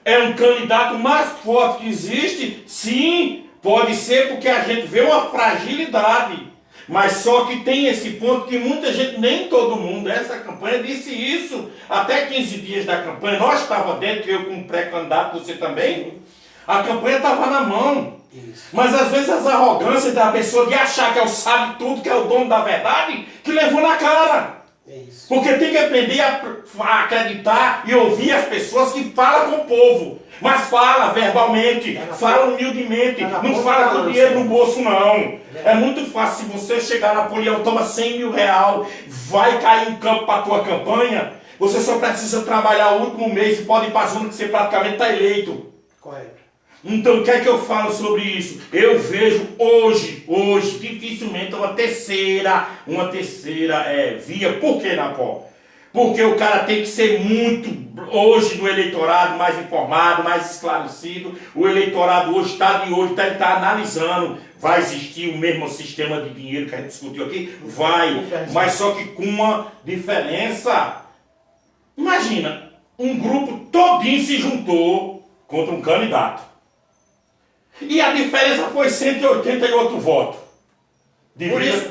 É um candidato mais forte que existe? Sim, pode ser, porque a gente vê uma fragilidade. Mas só que tem esse ponto que muita gente, nem todo mundo, essa campanha disse isso. Até 15 dias da campanha, nós estávamos dentro, eu como pré-candidato, você também. A campanha estava na mão. Isso. Mas às vezes as arrogâncias da pessoa de achar que é o sabe tudo, que é o dono da verdade, que levou na cara. Isso. Porque tem que aprender a acreditar e ouvir as pessoas que falam com o povo. Mas fala verbalmente, fala humildemente, não fala com dinheiro no bolso não. É muito fácil, se você chegar na Napoleão, toma 100 mil reais, vai cair em campo para a tua campanha, você só precisa trabalhar o último mês e pode ir para a zona que você praticamente está eleito. Correto. Então o que é que eu falo sobre isso? Eu vejo hoje, dificilmente uma terceira via. Por que, Napó? Porque o cara tem que ser muito, hoje no eleitorado, mais informado, mais esclarecido. O eleitorado hoje está de olho, ele está analisando. Vai existir o mesmo sistema de dinheiro que a gente discutiu aqui? Vai, mas só que com uma diferença. Imagina, um grupo todinho se juntou contra um candidato. E a diferença foi 188 votos.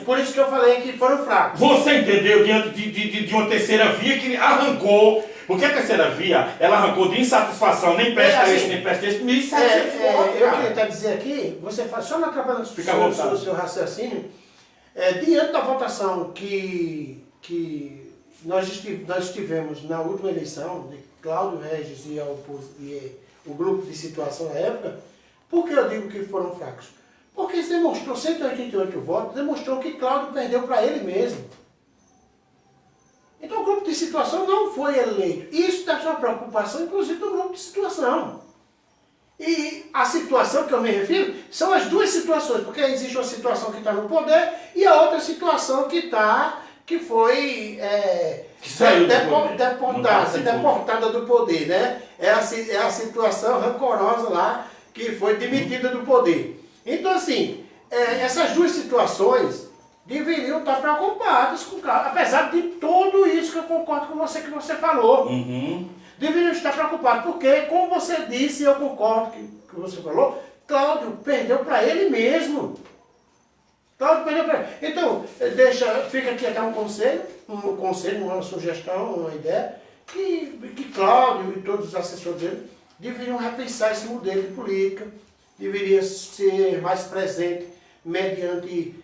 Por isso que eu falei que foram fracos. Você entendeu, diante de uma terceira via que arrancou, porque a terceira via, ela arrancou de insatisfação, nem presta assim, esse, nem presta esse, 1.700 votos. Eu queria até dizer aqui, você faz só na atrapalhando o seu raciocínio, diante da votação que nós tivemos na última eleição, de Cláudio Regis e o grupo de situação na época, por que eu digo que foram fracos? Porque isso demonstrou, 188 votos, demonstrou que Cláudio perdeu para ele mesmo. Então o grupo de situação não foi eleito. Isso deve ser uma preocupação, inclusive, do grupo de situação. E a situação que eu me refiro são as duas situações, porque existe uma situação que está no poder e a outra situação que foi deportada do poder, né? É a situação rancorosa lá que foi demitida do poder. Então, assim, essas duas situações deveriam estar preocupadas com o cara, apesar de tudo isso que eu concordo com você que você falou. Deveriam estar preocupados, porque, como você disse, eu concordo com o que você falou, Cláudio perdeu para ele mesmo. Cláudio perdeu para ele. Então, fica aqui até um conselho, uma sugestão, uma ideia, que Cláudio e todos os assessores dele deveriam repensar esse modelo de política, deveria ser mais presente mediante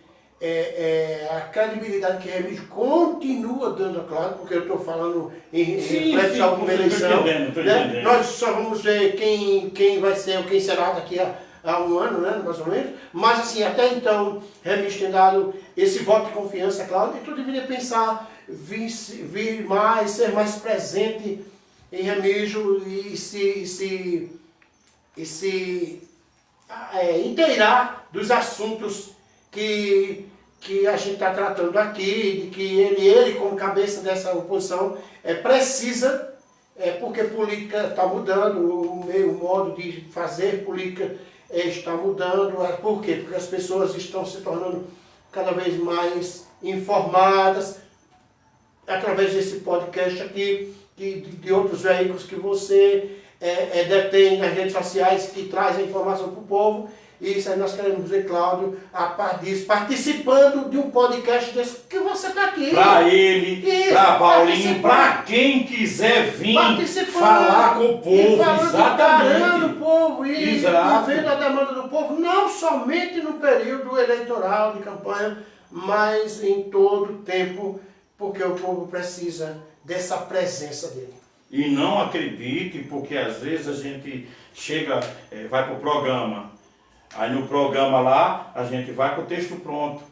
a credibilidade que Remígio continua dando a Cláudio, porque eu estou falando em reflexo a alguma eleição. Tô entendendo. Nós só vamos ver quem vai ser ou quem será daqui a um ano, né, mais ou menos. Mas assim, até então, Remígio tem dado esse voto de confiança a Cláudio, e tu deveria pensar, vir mais, ser mais presente em Remígio e se inteirar dos assuntos que a gente está tratando aqui, de que ele como cabeça dessa oposição, precisa, porque política está mudando, o modo de fazer política está mudando. Por quê? Porque as pessoas estão se tornando cada vez mais informadas, através desse podcast aqui, de outros veículos que você detém nas redes sociais, que trazem informação para o povo. E isso aí nós queremos ver Cláudio, a par disso, participando de um podcast desse, que você está aqui. Para ele, para Paulinho, para quem quiser vir falar com o povo. Exatamente. O povo e Exato. vendo a demanda do povo, não somente no período eleitoral de campanha, mas em todo o tempo, porque o povo precisa dessa presença dele. E não acredite, porque às vezes a gente chega, vai para o programa. Aí no programa lá, a gente vai com o texto pronto.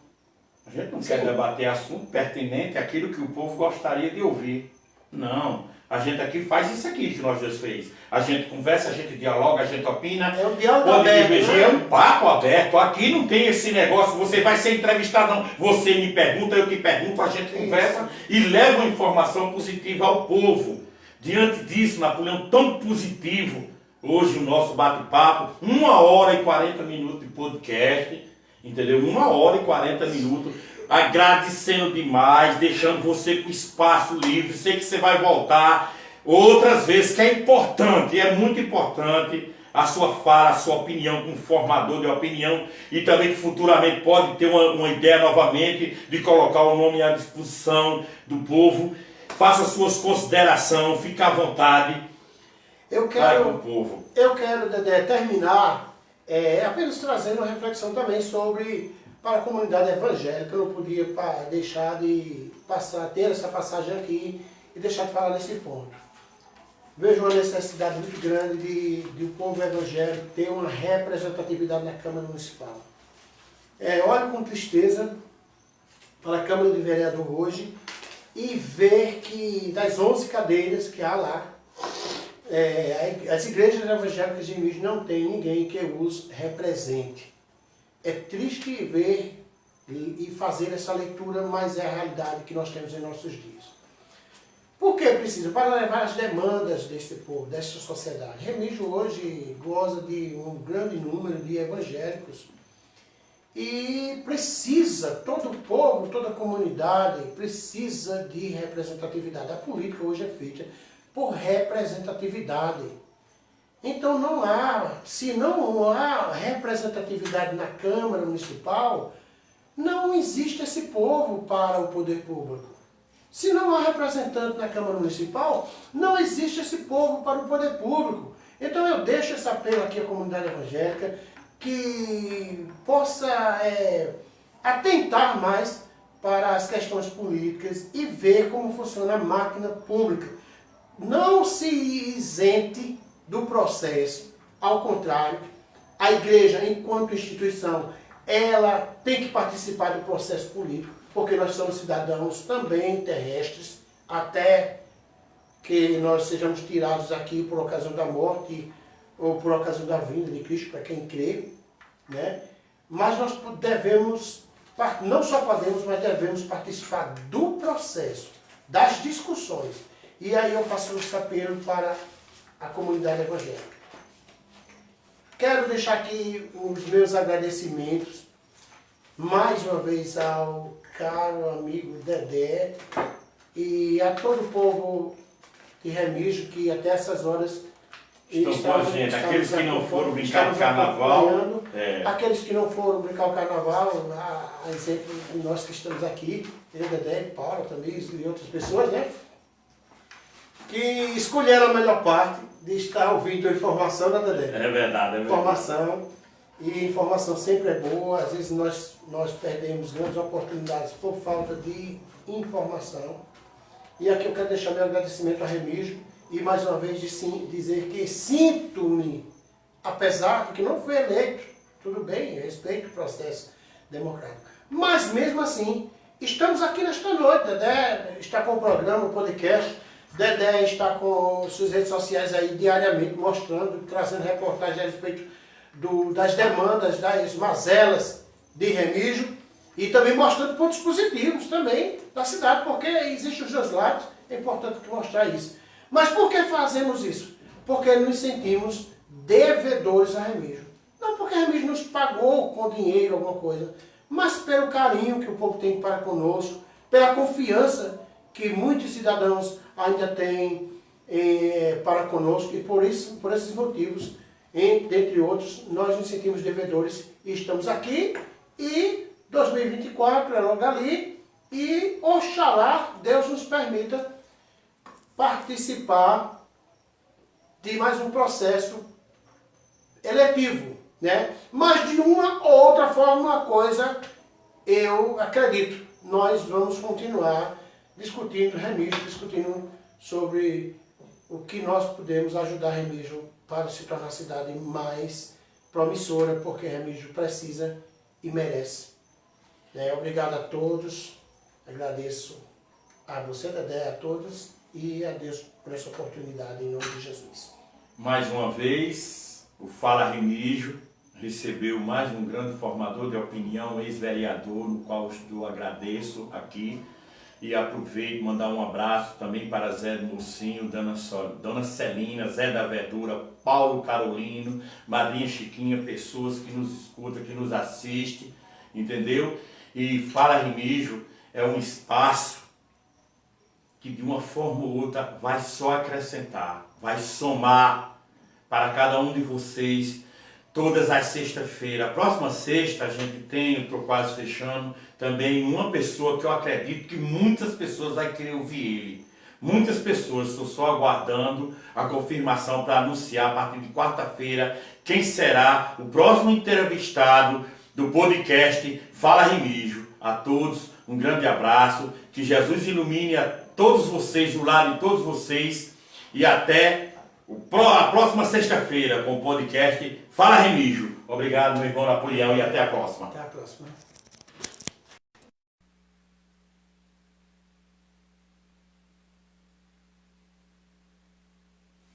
A gente não quer debater assunto pertinente, aquilo que o povo gostaria de ouvir. Não. A gente aqui faz isso aqui que nós dois fez. A gente conversa, a gente dialoga, a gente opina. É um diálogo pode aberto, divergir, né? é um papo aberto. Aqui não tem esse negócio, você vai ser entrevistado, não. Você me pergunta, eu te pergunto, a gente conversa e leva uma informação positiva ao povo. Diante disso, Napoleão, tão positivo, hoje o nosso bate-papo, 1 hora e 40 minutos de podcast, entendeu? 1 hora e 40 minutos, agradecendo demais, deixando você com espaço livre, sei que você vai voltar outras vezes, que é importante, é muito importante a sua fala, a sua opinião, como formador de opinião, e também que futuramente pode ter uma ideia novamente de colocar o nome à disposição do povo. Faça suas considerações, fique à vontade. Eu quero, Dedé, terminar apenas trazendo uma reflexão também sobre, para a comunidade evangélica. Eu não podia deixar de ter essa passagem aqui e deixar de falar nesse ponto. Vejo uma necessidade muito grande de o povo evangélico ter uma representatividade na Câmara Municipal. Olho com tristeza para a Câmara de Vereador hoje e ver que das 11 cadeiras que há lá, as igrejas evangélicas de Remígio não tem ninguém que os represente. É triste ver e fazer essa leitura, mas é a realidade que nós temos em nossos dias. Por que precisa? Para levar as demandas desse povo, dessa sociedade. Remígio hoje goza de um grande número de evangélicos e precisa, todo o povo, toda a comunidade precisa de representatividade. A política hoje é feita por representatividade. Então se não há representatividade na Câmara Municipal, não existe esse povo para o poder público. Se não há representante na Câmara Municipal, não existe esse povo para o poder público. Então eu deixo esse apelo aqui à comunidade evangélica, que possa atentar mais para as questões políticas e ver como funciona a máquina pública. Não se isente do processo, ao contrário, a igreja, enquanto instituição, ela tem que participar do processo político, porque nós somos cidadãos também terrestres, até que nós sejamos tirados aqui por ocasião da morte ou por ocasião da vinda de Cristo, para quem crê, né? Mas nós devemos, não só podemos, mas devemos participar do processo, das discussões. E aí eu faço esse apelo para a comunidade evangélica. Quero deixar aqui os meus agradecimentos, mais uma vez ao caro amigo Dedé e a todo o povo de Remígio, que até essas horas estão com a gente. Aqueles que não foram brincar o carnaval. Aqueles que não foram brincar o carnaval, a exemplo de nós que estamos aqui, eu, Dedé, Paulo também e outras pessoas, né? que escolheram a melhor parte de estar ouvindo a informação, né, Dedé? É verdade. Informação, e informação sempre é boa. Às vezes nós perdemos grandes oportunidades por falta de informação. E aqui eu quero deixar meu agradecimento a Remígio e mais uma vez dizer que sinto-me, apesar de que não fui eleito, tudo bem, eu respeito o processo democrático. Mas mesmo assim, estamos aqui nesta noite. Dedé está com o programa, o podcast. Dedé está com suas redes sociais aí diariamente mostrando, trazendo reportagens a respeito das demandas, das mazelas de Remígio e também mostrando pontos positivos também da cidade, porque existem os dois lados, é importante mostrar isso. Mas por que fazemos isso? Porque nos sentimos devedores a Remígio. Não porque Remígio nos pagou com dinheiro, alguma coisa, mas pelo carinho que o povo tem para conosco, pela confiança que muitos cidadãos ainda têm para conosco, e por esses motivos, dentre outros, nós nos sentimos devedores e estamos aqui. E 2024 é logo ali, e oxalá Deus nos permita participar de mais um processo eletivo, né? Mas de uma ou outra forma, uma coisa eu acredito, nós vamos continuar discutindo Remígio, discutindo sobre o que nós podemos ajudar Remígio para se tornar a cidade mais promissora, porque Remígio precisa e merece. Obrigado a todos, agradeço a você, Dedé, a todos, e a Deus por essa oportunidade, em nome de Jesus. Mais uma vez, o Fala Remígio recebeu mais um grande formador de opinião, ex-vereador, no qual eu agradeço aqui. E aproveito mandar um abraço também para Zé do Mocinho, Dona Celina, Zé da Verdura, Paulo Carolino, Madrinha Chiquinha, pessoas que nos escutam, que nos assistem, entendeu? E Fala Remígio é um espaço que de uma forma ou outra vai só acrescentar, vai somar para cada um de vocês todas as sextas-feiras. A próxima sexta a gente tem, eu estou quase fechando, também uma pessoa que eu acredito que muitas pessoas vão querer ouvir ele. Muitas pessoas, estou só aguardando a confirmação para anunciar a partir de quarta-feira quem será o próximo entrevistado do podcast Fala Remígio. A todos, um grande abraço, que Jesus ilumine a todos vocês, o lar de todos vocês, e até a próxima sexta-feira com o podcast Fala Remígio. Obrigado, meu irmão Napoleão, e até a próxima. Até a próxima.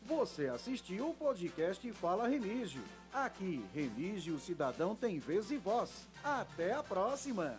Você assistiu o podcast Fala Remígio. Aqui, Remígio Cidadão tem vez e voz. Até a próxima!